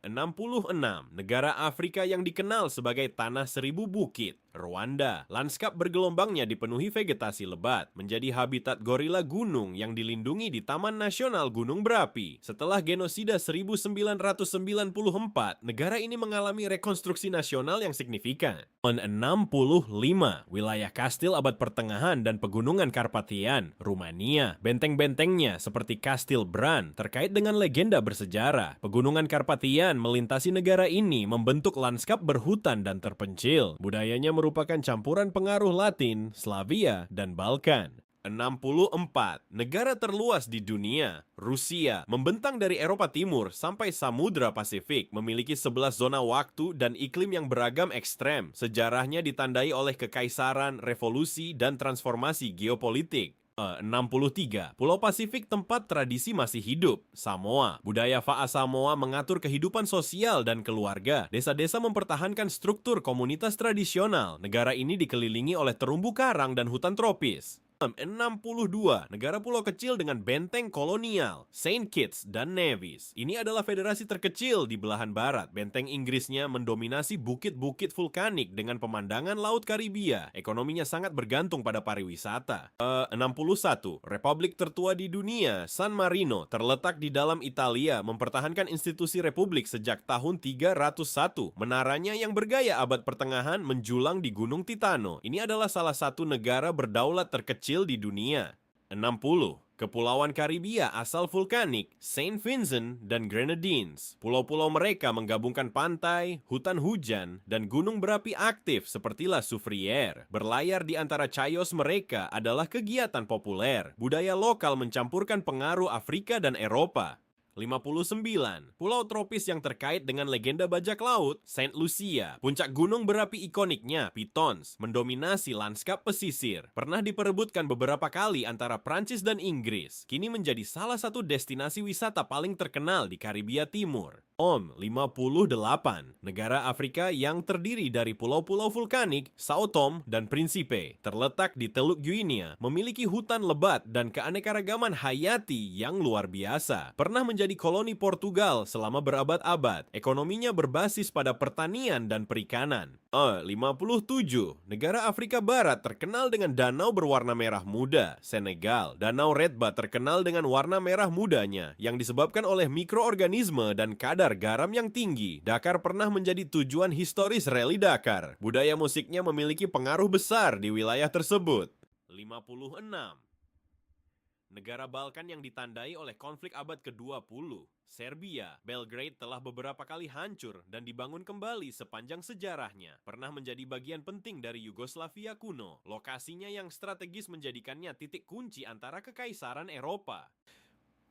66. Negara Afrika yang dikenal sebagai Tanah Seribu Bukit, Rwanda, lanskap bergelombangnya dipenuhi vegetasi lebat, menjadi habitat gorila gunung yang dilindungi di Taman Nasional Gunung Berapi. Setelah genosida 1994, negara ini mengalami rekonstruksi nasional yang signifikan. Tahun 65, wilayah kastil abad pertengahan dan pegunungan Karpatian, Rumania, benteng-bentengnya seperti Kastil Bran terkait dengan legenda bersejarah. Pegunungan Karpatian melintasi negara ini membentuk lanskap berhutan dan terpencil. Budayanya merupakan campuran pengaruh Latin, Slavia, dan Balkan. 64. Negara terluas di dunia, Rusia, membentang dari Eropa Timur sampai Samudra Pasifik, memiliki 11 zona waktu dan iklim yang beragam ekstrem. Sejarahnya ditandai oleh kekaisaran, revolusi, dan transformasi geopolitik. 63. Pulau Pasifik tempat tradisi masih hidup. Samoa. Budaya Fa'a Samoa mengatur kehidupan sosial dan keluarga. Desa-desa mempertahankan struktur komunitas tradisional. Negara ini dikelilingi oleh terumbu karang dan hutan tropis. 62. Negara pulau kecil dengan benteng kolonial, Saint Kitts dan Nevis. Ini adalah federasi terkecil di belahan barat. Benteng Inggrisnya mendominasi bukit-bukit vulkanik dengan pemandangan Laut Karibia. Ekonominya sangat bergantung pada pariwisata. 61. Republik tertua di dunia, San Marino, terletak di dalam Italia, mempertahankan institusi republik sejak tahun 301. Menaranya yang bergaya abad pertengahan menjulang di Gunung Titano. Ini adalah salah satu negara berdaulat terkecil di dunia. 60. Kepulauan Karibia asal vulkanik, Saint Vincent dan Grenadines. Pulau-pulau mereka menggabungkan pantai, hutan hujan, dan gunung berapi aktif seperti La Soufrière. Berlayar di antara chayos mereka adalah kegiatan populer. Budaya lokal mencampurkan pengaruh Afrika dan Eropa. 59. Pulau tropis yang terkait dengan legenda bajak laut, Saint Lucia. Puncak gunung berapi ikoniknya, Pitons, mendominasi lanskap pesisir. Pernah diperebutkan beberapa kali antara Prancis dan Inggris. Kini menjadi salah satu destinasi wisata paling terkenal di Karibia Timur. 58. Negara Afrika yang terdiri dari pulau-pulau vulkanik, Sao Tome dan Principe. Terletak di Teluk Guinea, memiliki hutan lebat dan keanekaragaman hayati yang luar biasa. Pernah menjadi koloni Portugal selama berabad-abad. Ekonominya berbasis pada pertanian dan perikanan. 57. Negara Afrika Barat terkenal dengan danau berwarna merah muda, Senegal. Danau Redba terkenal dengan warna merah mudanya yang disebabkan oleh mikroorganisme dan kadar garam yang tinggi. Dakar pernah menjadi tujuan historis rally Dakar. Budaya musiknya memiliki pengaruh besar di wilayah tersebut. 56. Negara Balkan yang ditandai oleh konflik abad ke-20. Serbia, Belgrade telah beberapa kali hancur dan dibangun kembali sepanjang sejarahnya. Pernah menjadi bagian penting dari Yugoslavia kuno. Lokasinya yang strategis menjadikannya titik kunci antara kekaisaran Eropa.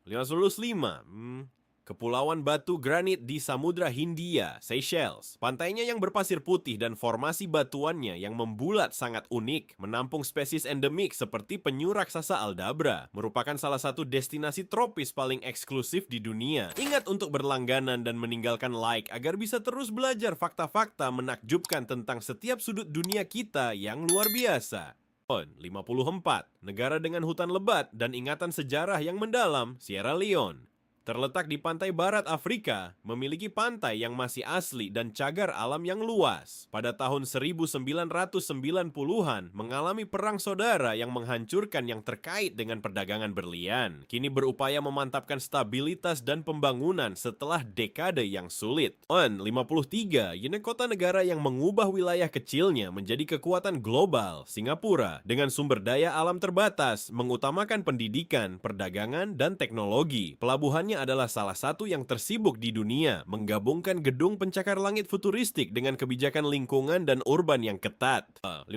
55. Kepulauan batu granit di Samudra Hindia, Seychelles. Pantainya yang berpasir putih dan formasi batuannya yang membulat sangat unik, menampung spesies endemik seperti penyu raksasa Aldabra. Merupakan salah satu destinasi tropis paling eksklusif di dunia. Ingat untuk berlangganan dan meninggalkan like agar bisa terus belajar fakta-fakta menakjubkan tentang setiap sudut dunia kita yang luar biasa. 54. Negara dengan hutan lebat dan ingatan sejarah yang mendalam, Sierra Leone. Terletak di pantai barat Afrika, memiliki pantai yang masih asli dan cagar alam yang luas. Pada tahun 1990-an, mengalami perang saudara yang menghancurkan yang terkait dengan perdagangan berlian. Kini berupaya memantapkan stabilitas dan pembangunan setelah dekade yang sulit. 53. Kota negara yang mengubah wilayah kecilnya menjadi kekuatan global, Singapura. Dengan sumber daya alam terbatas, mengutamakan pendidikan, perdagangan, dan teknologi. Pelabuhannya adalah salah satu yang tersibuk di dunia, menggabungkan gedung pencakar langit futuristik dengan kebijakan lingkungan dan urban yang ketat. 52.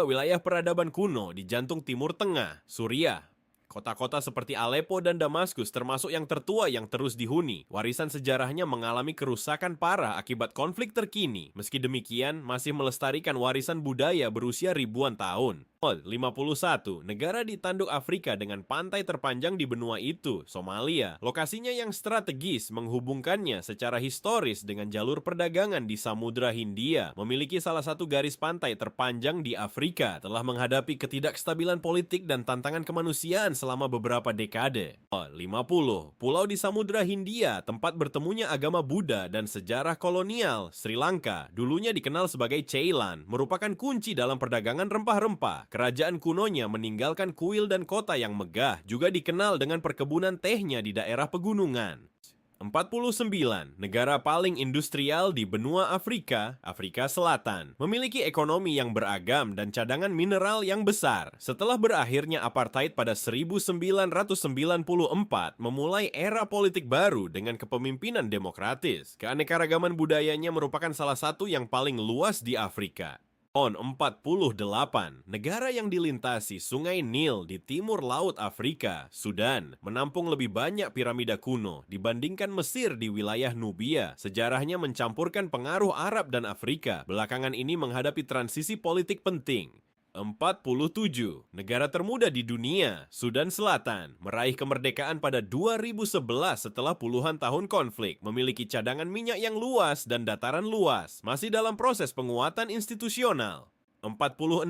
Wilayah peradaban kuno di jantung Timur Tengah, Suriah. Kota-kota seperti Aleppo dan Damaskus termasuk yang tertua yang terus dihuni. Warisan sejarahnya mengalami kerusakan parah akibat konflik terkini. Meski demikian, masih melestarikan warisan budaya berusia ribuan tahun. 51. Negara di tanduk Afrika dengan pantai terpanjang di benua itu, Somalia. Lokasinya yang strategis menghubungkannya secara historis dengan jalur perdagangan di Samudra Hindia, memiliki salah satu garis pantai terpanjang di Afrika, telah menghadapi ketidakstabilan politik dan tantangan kemanusiaan selama beberapa dekade. 50. Pulau di Samudra Hindia, tempat bertemunya agama Buddha dan sejarah kolonial. Sri Lanka, dulunya dikenal sebagai Ceylon, merupakan kunci dalam perdagangan rempah-rempah. Kerajaan kunonya meninggalkan kuil dan kota yang megah, juga dikenal dengan perkebunan tehnya di daerah pegunungan. 49. Negara paling industrial di benua Afrika, Afrika Selatan, memiliki ekonomi yang beragam dan cadangan mineral yang besar. Setelah berakhirnya apartheid pada 1994, memulai era politik baru dengan kepemimpinan demokratis. Keanekaragaman budayanya merupakan salah satu yang paling luas di Afrika. 48. Negara yang dilintasi Sungai Nil di timur Laut Afrika, Sudan, menampung lebih banyak piramida kuno dibandingkan Mesir di wilayah Nubia. Sejarahnya mencampurkan pengaruh Arab dan Afrika. Belakangan ini menghadapi transisi politik penting. 47. Negara termuda di dunia, Sudan Selatan, meraih kemerdekaan pada 2011 setelah puluhan tahun konflik, memiliki cadangan minyak yang luas dan dataran luas, masih dalam proses penguatan institusional. 46.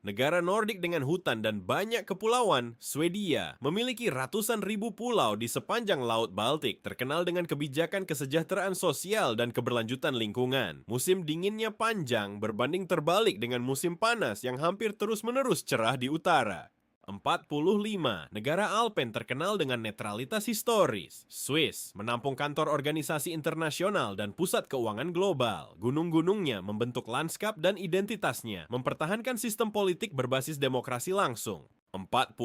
Negara Nordik dengan hutan dan banyak kepulauan, Swedia, memiliki ratusan ribu pulau di sepanjang Laut Baltik, terkenal dengan kebijakan kesejahteraan sosial dan keberlanjutan lingkungan. Musim dinginnya panjang berbanding terbalik dengan musim panas yang hampir terus-menerus cerah di utara. 45. Negara Alpen terkenal dengan netralitas historis. Swiss menampung kantor organisasi internasional dan pusat keuangan global. Gunung-gunungnya membentuk lanskap dan identitasnya, mempertahankan sistem politik berbasis demokrasi langsung. 44.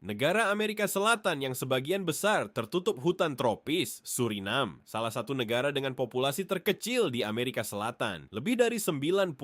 Negara Amerika Selatan yang sebagian besar tertutup hutan tropis, Suriname, salah satu negara dengan populasi terkecil di Amerika Selatan. Lebih dari 90%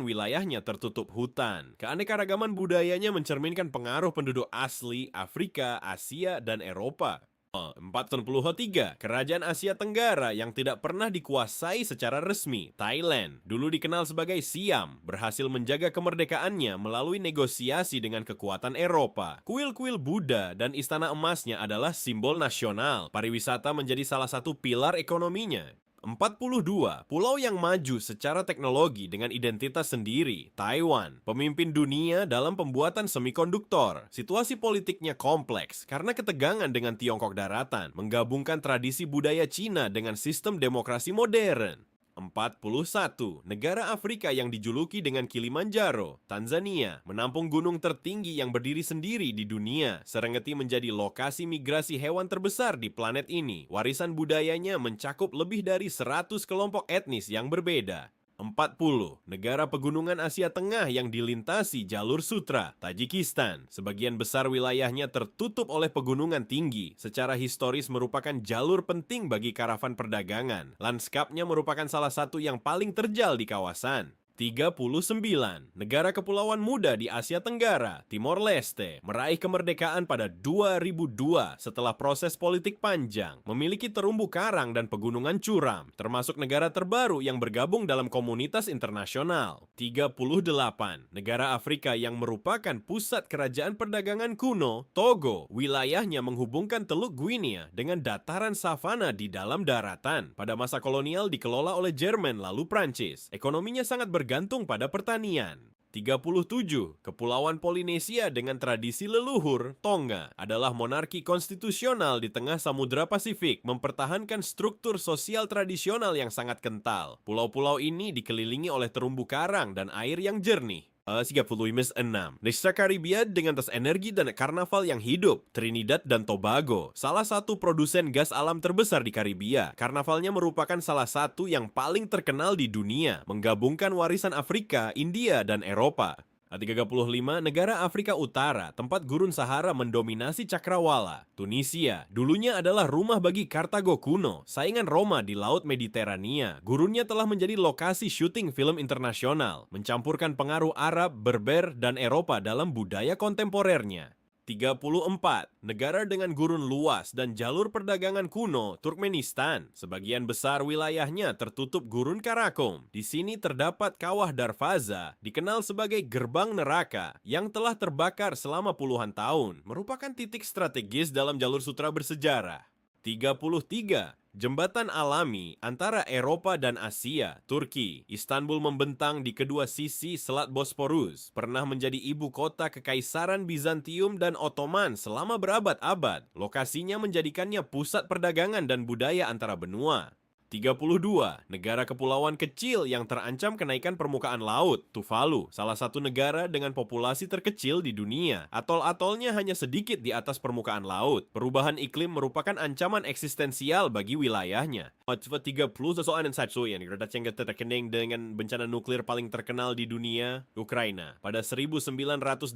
wilayahnya tertutup hutan. Keanekaragaman budayanya mencerminkan pengaruh penduduk asli Afrika, Asia, dan Eropa. 43. Kerajaan Asia Tenggara yang tidak pernah dikuasai secara resmi, Thailand, dulu dikenal sebagai Siam, berhasil menjaga kemerdekaannya melalui negosiasi dengan kekuatan Eropa. Kuil-kuil Buddha dan istana emasnya adalah simbol nasional. Pariwisata menjadi salah satu pilar ekonominya. 42. Pulau yang maju secara teknologi dengan identitas sendiri, Taiwan, pemimpin dunia dalam pembuatan semikonduktor. Situasi politiknya kompleks karena ketegangan dengan Tiongkok daratan, menggabungkan tradisi budaya Cina dengan sistem demokrasi modern. 41. Negara Afrika yang dijuluki dengan Kilimanjaro, Tanzania, menampung gunung tertinggi yang berdiri sendiri di dunia. Serengeti menjadi lokasi migrasi hewan terbesar di planet ini. Warisan budayanya mencakup lebih dari 100 kelompok etnis yang berbeda. 40. Negara pegunungan Asia Tengah yang dilintasi jalur sutra, Tajikistan. Sebagian besar wilayahnya tertutup oleh pegunungan tinggi. Secara historis merupakan jalur penting bagi karavan perdagangan. Lanskapnya merupakan salah satu yang paling terjal di kawasan. 39. Negara kepulauan muda di Asia Tenggara, Timor Leste, meraih kemerdekaan pada 2002 setelah proses politik panjang, memiliki terumbu karang dan pegunungan curam, termasuk negara terbaru yang bergabung dalam komunitas internasional. 38. Negara Afrika yang merupakan pusat kerajaan perdagangan kuno, Togo, wilayahnya menghubungkan Teluk Guinea dengan dataran savana di dalam daratan. Pada masa kolonial dikelola oleh Jerman lalu Prancis. Ekonominya sangat bergantung pada pertanian. 37. Kepulauan Polinesia dengan tradisi leluhur, Tonga, adalah monarki konstitusional di tengah Samudra Pasifik, mempertahankan struktur sosial tradisional yang sangat kental. Pulau-pulau ini dikelilingi oleh terumbu karang dan air yang jernih. 36. Negara Karibia dengan tes energi dan karnaval yang hidup, Trinidad dan Tobago, salah satu produsen gas alam terbesar di Karibia. Karnavalnya merupakan salah satu yang paling terkenal di dunia, menggabungkan warisan Afrika, India, dan Eropa. 35. Negara Afrika Utara, tempat gurun Sahara mendominasi cakrawala. Tunisia, dulunya adalah rumah bagi Kartago kuno, saingan Roma di Laut Mediterania. Gurunnya telah menjadi lokasi syuting film internasional, mencampurkan pengaruh Arab, Berber, dan Eropa dalam budaya kontemporernya. 34. Negara dengan gurun luas dan jalur perdagangan kuno, Turkmenistan. Sebagian besar wilayahnya tertutup gurun Karakum. Di sini terdapat kawah Darvaza, dikenal sebagai gerbang neraka, yang telah terbakar selama puluhan tahun, merupakan titik strategis dalam jalur sutra bersejarah. 33. Jembatan alami antara Eropa dan Asia, Turki. Istanbul membentang di kedua sisi Selat Bosporus, pernah menjadi ibu kota Kekaisaran Bizantium dan Ottoman selama berabad-abad. Lokasinya menjadikannya pusat perdagangan dan budaya antara benua. 32. Negara kepulauan kecil yang terancam kenaikan permukaan laut, Tuvalu, salah satu negara dengan populasi terkecil di dunia. Atol-atolnya hanya sedikit di atas permukaan laut. Perubahan iklim merupakan ancaman eksistensial bagi wilayahnya. 30 sesuatu yang terkening dengan bencana nuklir paling terkenal di dunia, Ukraina. Pada 1986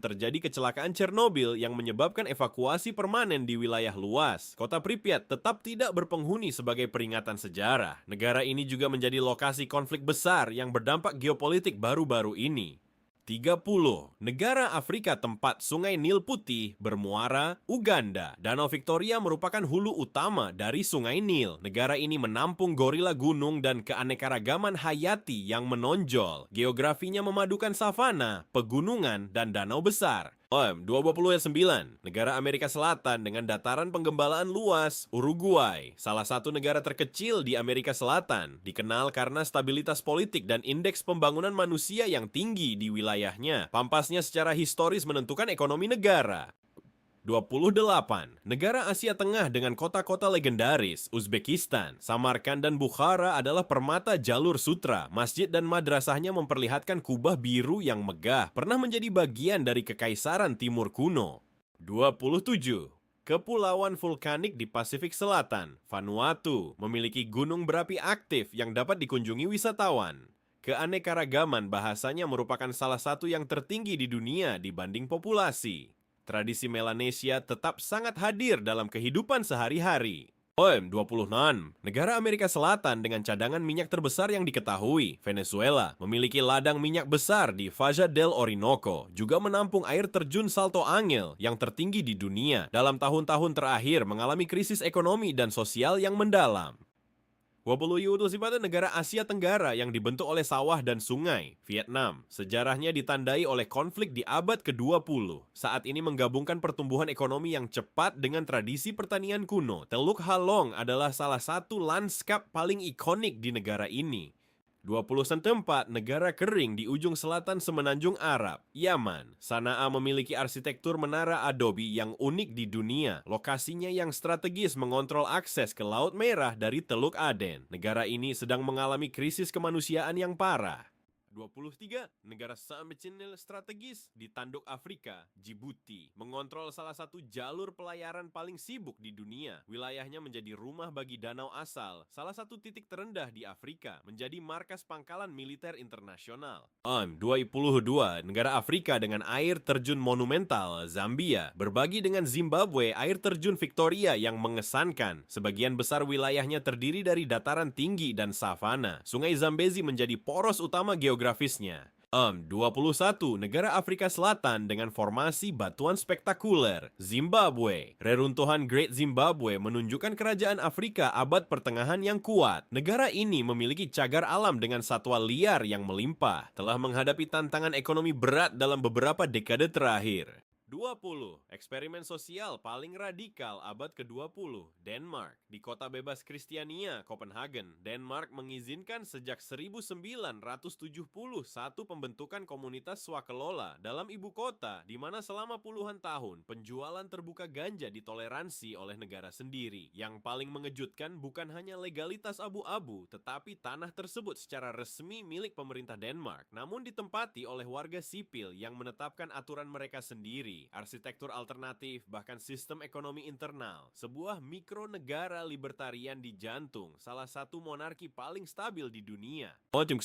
terjadi kecelakaan Chernobyl yang menyebabkan evakuasi permanen di wilayah luas. Kota Pripyat tetap tidak berpenghuni sebagai peringatan sejarah. Negara ini juga menjadi lokasi konflik besar yang berdampak geopolitik baru-baru ini. 30. Negara Afrika tempat Sungai Nil Putih bermuara, Uganda. Danau Victoria merupakan hulu utama dari Sungai Nil. Negara ini menampung gorila gunung dan keanekaragaman hayati yang menonjol. Geografinya memadukan savana, pegunungan, dan danau besar. 29. Negara Amerika Selatan dengan dataran penggembalaan luas, Uruguay. Salah satu negara terkecil di Amerika Selatan, dikenal karena stabilitas politik dan indeks pembangunan manusia yang tinggi di wilayahnya. Pampasnya secara historis menentukan ekonomi negara. 28. Negara Asia Tengah dengan kota-kota legendaris, Uzbekistan, Samarkand, dan Bukhara adalah permata jalur sutra. Masjid dan madrasahnya memperlihatkan kubah biru yang megah, pernah menjadi bagian dari Kekaisaran Timur kuno. 27. Kepulauan vulkanik di Pasifik Selatan, Vanuatu, memiliki gunung berapi aktif yang dapat dikunjungi wisatawan. Keanekaragaman bahasanya merupakan salah satu yang tertinggi di dunia dibanding populasi. Tradisi Melanesia tetap sangat hadir dalam kehidupan sehari-hari. 26. Negara Amerika Selatan dengan cadangan minyak terbesar yang diketahui, Venezuela, memiliki ladang minyak besar di Valle del Orinoco, juga menampung air terjun Salto Ángel yang tertinggi di dunia. Dalam tahun-tahun terakhir mengalami krisis ekonomi dan sosial yang mendalam. 27 negara Asia Tenggara yang dibentuk oleh sawah dan sungai, Vietnam. Sejarahnya ditandai oleh konflik di abad ke-20. Saat ini menggabungkan pertumbuhan ekonomi yang cepat dengan tradisi pertanian kuno. Teluk Halong adalah salah satu lanskap paling ikonik di negara ini. 24 negara kering di ujung selatan semenanjung Arab, Yaman. Sanaa memiliki arsitektur menara Adobe yang unik di dunia. Lokasinya yang strategis mengontrol akses ke Laut Merah dari Teluk Aden. Negara ini sedang mengalami krisis kemanusiaan yang parah. 23. Negara sangat strategis di tanduk Afrika, Djibouti, mengontrol salah satu jalur pelayaran paling sibuk di dunia. Wilayahnya menjadi rumah bagi danau asal, salah satu titik terendah di Afrika, menjadi markas pangkalan militer internasional. 22. Negara Afrika dengan air terjun monumental, Zambia, berbagi dengan Zimbabwe air terjun Victoria yang mengesankan. Sebagian besar wilayahnya terdiri dari dataran tinggi dan savana. Sungai Zambezi menjadi poros utama geografisnya. 21. Negara Afrika Selatan dengan formasi batuan spektakuler, Zimbabwe. Reruntuhan Great Zimbabwe menunjukkan kerajaan Afrika abad pertengahan yang kuat. Negara ini memiliki cagar alam dengan satwa liar yang melimpah, telah menghadapi tantangan ekonomi berat dalam beberapa dekade terakhir. 20. Eksperimen sosial paling radikal abad ke-20, Denmark. Di kota bebas Kristiania, Copenhagen, Denmark mengizinkan sejak 1971 pembentukan komunitas swakelola dalam ibu kota, di mana selama puluhan tahun penjualan terbuka ganja ditoleransi oleh negara sendiri. Yang paling mengejutkan bukan hanya legalitas abu-abu, tetapi tanah tersebut secara resmi milik pemerintah Denmark, namun ditempati oleh warga sipil yang menetapkan aturan mereka sendiri. Arsitektur alternatif, bahkan sistem ekonomi internal. Sebuah mikronegara libertarian di jantung salah satu monarki paling stabil di dunia. 19.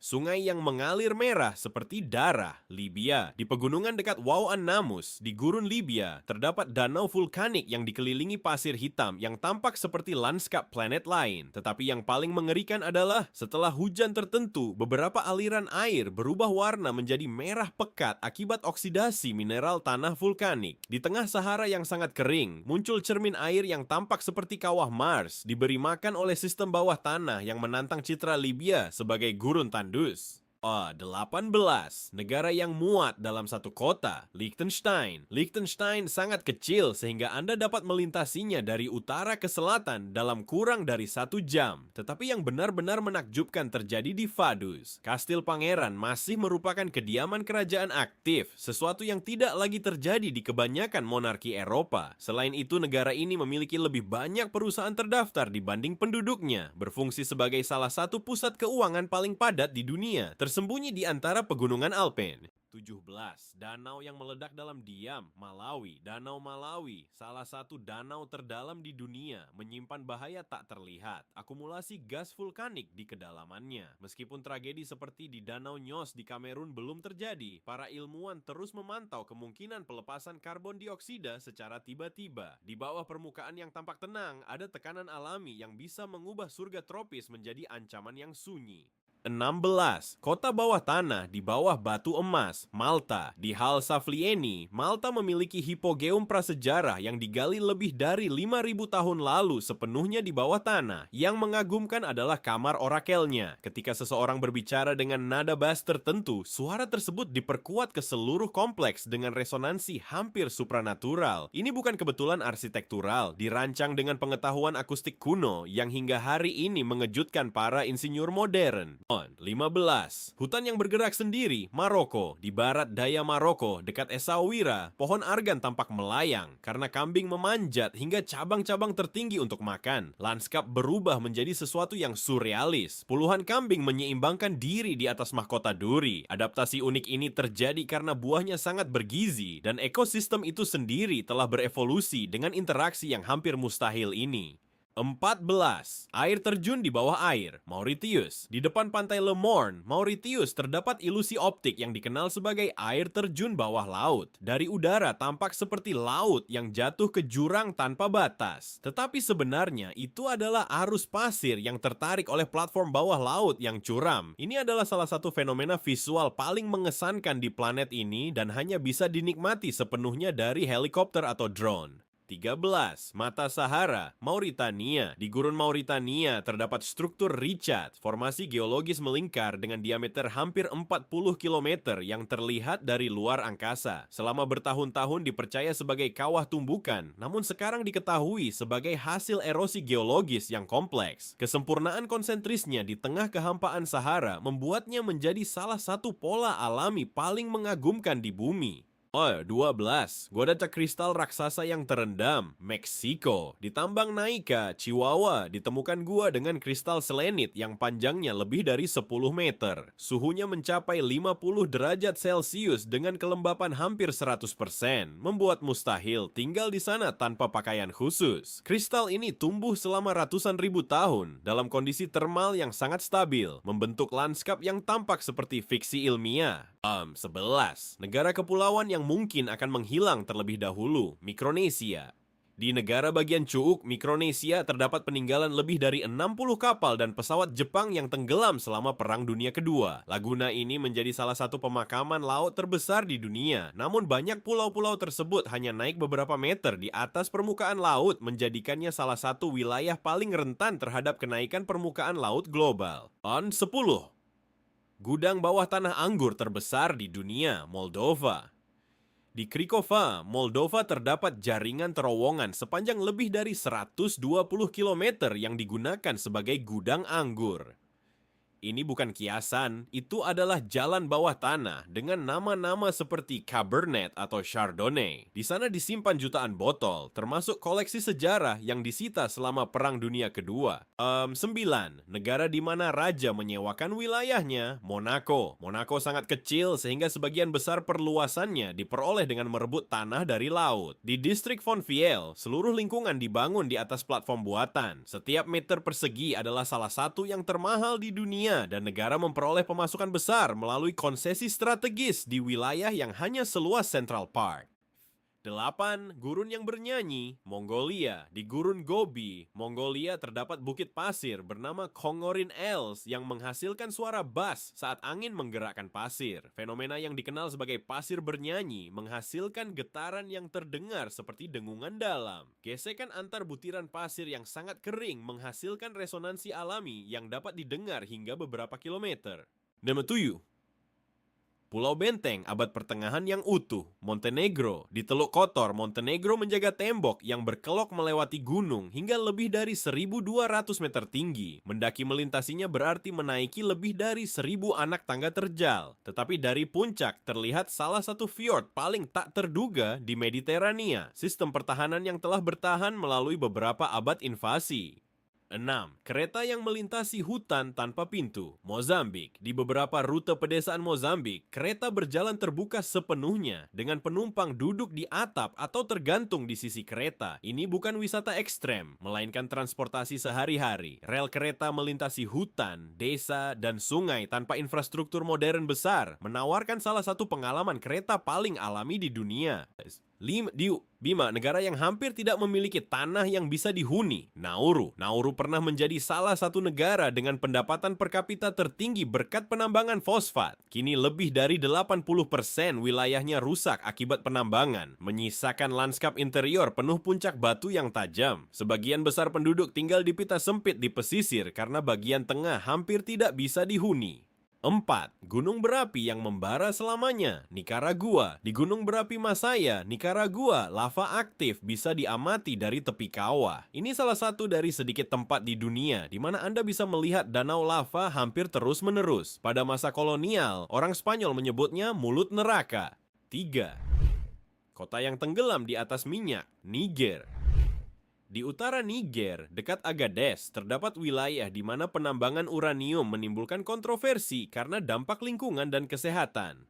Sungai yang mengalir merah seperti darah, Libya. Di pegunungan dekat Wau-an-Namus, di gurun Libya, terdapat danau vulkanik yang dikelilingi pasir hitam yang tampak seperti lanskap planet lain. Tetapi yang paling mengerikan adalah setelah hujan tertentu, beberapa aliran air berubah warna menjadi merah pekat akibat oksidasi mineral tanah vulkanik. Di tengah Sahara yang sangat kering, muncul cermin air yang tampak seperti kawah Mars, diberi makan oleh sistem bawah tanah yang menantang citra Libya sebagai gurun tandus. 18. Negara yang muat dalam satu kota, Liechtenstein. Liechtenstein sangat kecil sehingga Anda dapat melintasinya dari utara ke selatan dalam kurang dari 1 jam. Tetapi yang benar-benar menakjubkan terjadi di Vaduz. Kastil Pangeran masih merupakan kediaman kerajaan aktif, sesuatu yang tidak lagi terjadi di kebanyakan monarki Eropa. Selain itu, negara ini memiliki lebih banyak perusahaan terdaftar dibanding penduduknya, berfungsi sebagai salah satu pusat keuangan paling padat di dunia, tersembunyi di antara pegunungan Alpen. 17. Danau yang meledak dalam diam, Malawi. Danau Malawi, salah satu danau terdalam di dunia, menyimpan bahaya tak terlihat, akumulasi gas vulkanik di kedalamannya. Meskipun tragedi seperti di Danau Nyos di Kamerun belum terjadi, para ilmuwan terus memantau kemungkinan pelepasan karbon dioksida secara tiba-tiba. Di bawah permukaan yang tampak tenang, ada tekanan alami yang bisa mengubah surga tropis menjadi ancaman yang sunyi. 16. Kota bawah tanah di bawah batu emas, Malta. Di Hal Saflieni, Malta memiliki hipogeum prasejarah yang digali lebih dari 5.000 tahun lalu sepenuhnya di bawah tanah. Yang mengagumkan adalah kamar orakelnya. Ketika seseorang berbicara dengan nada bass tertentu, suara tersebut diperkuat ke seluruh kompleks dengan resonansi hampir supranatural. Ini bukan kebetulan arsitektural, dirancang dengan pengetahuan akustik kuno yang hingga hari ini mengejutkan para insinyur modern. 15. Hutan yang bergerak sendiri, Maroko. Di barat daya Maroko, dekat Essaouira, pohon argan tampak melayang karena kambing memanjat hingga cabang-cabang tertinggi untuk makan. Lanskap berubah menjadi sesuatu yang surrealis. Puluhan kambing menyeimbangkan diri di atas mahkota duri. Adaptasi unik ini terjadi karena buahnya sangat bergizi dan ekosistem itu sendiri telah berevolusi dengan interaksi yang hampir mustahil ini. 14. Air terjun di bawah air, Mauritius. Di depan pantai Le Morne, Mauritius terdapat ilusi optik yang dikenal sebagai air terjun bawah laut. Dari udara tampak seperti laut yang jatuh ke jurang tanpa batas. Tetapi sebenarnya itu adalah arus pasir yang tertarik oleh platform bawah laut yang curam. Ini adalah salah satu fenomena visual paling mengesankan di planet ini dan hanya bisa dinikmati sepenuhnya dari helikopter atau drone. 13. Mata Sahara, Mauritania. Di gurun Mauritania terdapat struktur Richat, formasi geologis melingkar dengan diameter hampir 40 km yang terlihat dari luar angkasa. Selama bertahun-tahun dipercaya sebagai kawah tumbukan, namun sekarang diketahui sebagai hasil erosi geologis yang kompleks. Kesempurnaan konsentrisnya di tengah kehampaan Sahara membuatnya menjadi salah satu pola alami paling mengagumkan di bumi. 12. Godata kristal raksasa yang terendam, Meksiko. Di tambang Naica, Chihuahua, ditemukan gua dengan kristal selenit yang panjangnya lebih dari 10 meter. Suhunya mencapai 50 derajat Celcius dengan kelembapan hampir 100%, membuat mustahil tinggal di sana tanpa pakaian khusus. Kristal ini tumbuh selama ratusan ribu tahun dalam kondisi termal yang sangat stabil, membentuk lanskap yang tampak seperti fiksi ilmiah. 11. Negara kepulauan yang mungkin akan menghilang terlebih dahulu, Mikronesia. Di negara bagian Cuuk, Mikronesia, terdapat peninggalan lebih dari 60 kapal dan pesawat Jepang yang tenggelam selama Perang Dunia Kedua. Laguna ini menjadi salah satu pemakaman laut terbesar di dunia. Namun banyak pulau-pulau tersebut hanya naik beberapa meter di atas permukaan laut, menjadikannya salah satu wilayah paling rentan terhadap kenaikan permukaan laut global. 10. Gudang bawah tanah anggur terbesar di dunia, Moldova. Di Krikova, Moldova terdapat jaringan terowongan sepanjang lebih dari 120 km yang digunakan sebagai gudang anggur. Ini bukan kiasan, itu adalah jalan bawah tanah dengan nama-nama seperti Cabernet atau Chardonnay. Di sana disimpan jutaan botol, termasuk koleksi sejarah yang disita selama Perang Dunia Kedua. 9. Negara di mana raja menyewakan wilayahnya, Monaco. Monaco sangat kecil sehingga sebagian besar perluasannya diperoleh dengan merebut tanah dari laut. Di distrik Fontvieille, seluruh lingkungan dibangun di atas platform buatan. Setiap meter persegi adalah salah satu yang termahal di dunia dunia dan negara memperoleh pemasukan besar melalui konsesi strategis di wilayah yang hanya seluas Central Park. 8. Gurun yang bernyanyi, Mongolia. Di Gurun Gobi, Mongolia terdapat bukit pasir bernama Kongorin Els yang menghasilkan suara bass saat angin menggerakkan pasir. Fenomena yang dikenal sebagai pasir bernyanyi menghasilkan getaran yang terdengar seperti dengungan dalam. Gesekan antar butiran pasir yang sangat kering menghasilkan resonansi alami yang dapat didengar hingga beberapa kilometer. 7. Pulau Benteng abad pertengahan yang utuh, Montenegro. Di Teluk Kotor, Montenegro menjaga tembok yang berkelok melewati gunung hingga lebih dari 1.200 meter tinggi. Mendaki melintasinya berarti menaiki lebih dari 1.000 anak tangga terjal. Tetapi dari puncak terlihat salah satu fjord paling tak terduga di Mediterania. Sistem pertahanan yang telah bertahan melalui beberapa abad invasi. 6. Kereta yang melintasi hutan tanpa pintu, Mozambik. Di beberapa rute pedesaan Mozambik, kereta berjalan terbuka sepenuhnya dengan penumpang duduk di atap atau tergantung di sisi kereta. Ini bukan wisata ekstrem, melainkan transportasi sehari-hari. Rel kereta melintasi hutan, desa, dan sungai tanpa infrastruktur modern besar, menawarkan salah satu pengalaman kereta paling alami di dunia. 5. Negara yang hampir tidak memiliki tanah yang bisa dihuni, Nauru. Nauru pernah menjadi salah satu negara dengan pendapatan per kapita tertinggi berkat penambangan fosfat. Kini lebih dari 80% wilayahnya rusak akibat penambangan, menyisakan lanskap interior penuh puncak batu yang tajam. Sebagian besar penduduk tinggal di pita sempit di pesisir karena bagian tengah hampir tidak bisa dihuni. 4. Gunung berapi yang membara selamanya, Nicaragua. Di Gunung Berapi Masaya, Nicaragua, lava aktif bisa diamati dari tepi kawah. Ini salah satu dari sedikit tempat di dunia di mana Anda bisa melihat danau lava hampir terus-menerus. Pada masa kolonial, orang Spanyol menyebutnya mulut neraka. 3. Kota yang tenggelam di atas minyak, Niger. Di utara Niger, dekat Agadez, terdapat wilayah di mana penambangan uranium menimbulkan kontroversi karena dampak lingkungan dan kesehatan.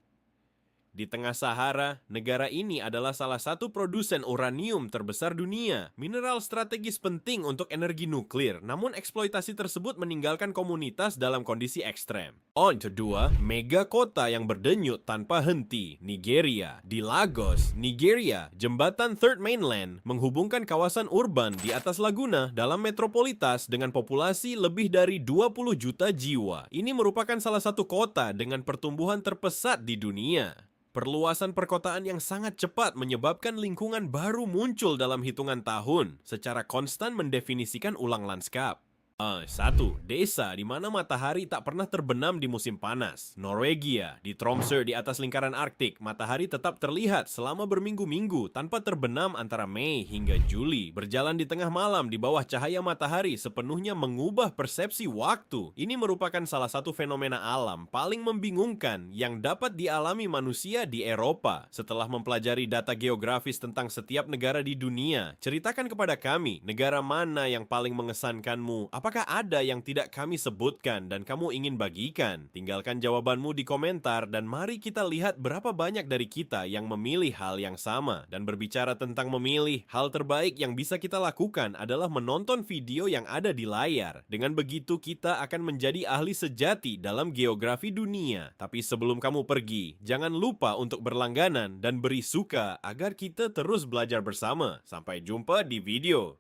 Di tengah Sahara, negara ini adalah salah satu produsen uranium terbesar dunia. Mineral strategis penting untuk energi nuklir, namun eksploitasi tersebut meninggalkan komunitas dalam kondisi ekstrem. Kedua, mega kota yang berdenyut tanpa henti, Nigeria. Di Lagos, Nigeria, jembatan Third Mainland menghubungkan kawasan urban di atas Laguna dalam metropolitas dengan populasi lebih dari 20 juta jiwa. Ini merupakan salah satu kota dengan pertumbuhan terpesat di dunia. Perluasan perkotaan yang sangat cepat menyebabkan lingkungan baru muncul dalam hitungan tahun, secara konstan mendefinisikan ulang lanskap. 1. Desa di mana matahari tak pernah terbenam di musim panas. Norwegia, di Tromsø di atas lingkaran Arktik, matahari tetap terlihat selama berminggu-minggu tanpa terbenam antara Mei hingga Juli. Berjalan di tengah malam di bawah cahaya matahari sepenuhnya mengubah persepsi waktu. Ini merupakan salah satu fenomena alam paling membingungkan yang dapat dialami manusia di Eropa. Setelah mempelajari data geografis tentang setiap negara di dunia, ceritakan kepada kami negara mana yang paling mengesankanmu. Apakah ada yang tidak kami sebutkan dan kamu ingin bagikan? Tinggalkan jawabanmu di komentar dan mari kita lihat berapa banyak dari kita yang memilih hal yang sama. Dan berbicara tentang memilih, hal terbaik yang bisa kita lakukan adalah menonton video yang ada di layar. Dengan begitu kita akan menjadi ahli sejati dalam geografi dunia. Tapi sebelum kamu pergi, jangan lupa untuk berlangganan dan beri suka agar kita terus belajar bersama. Sampai jumpa di video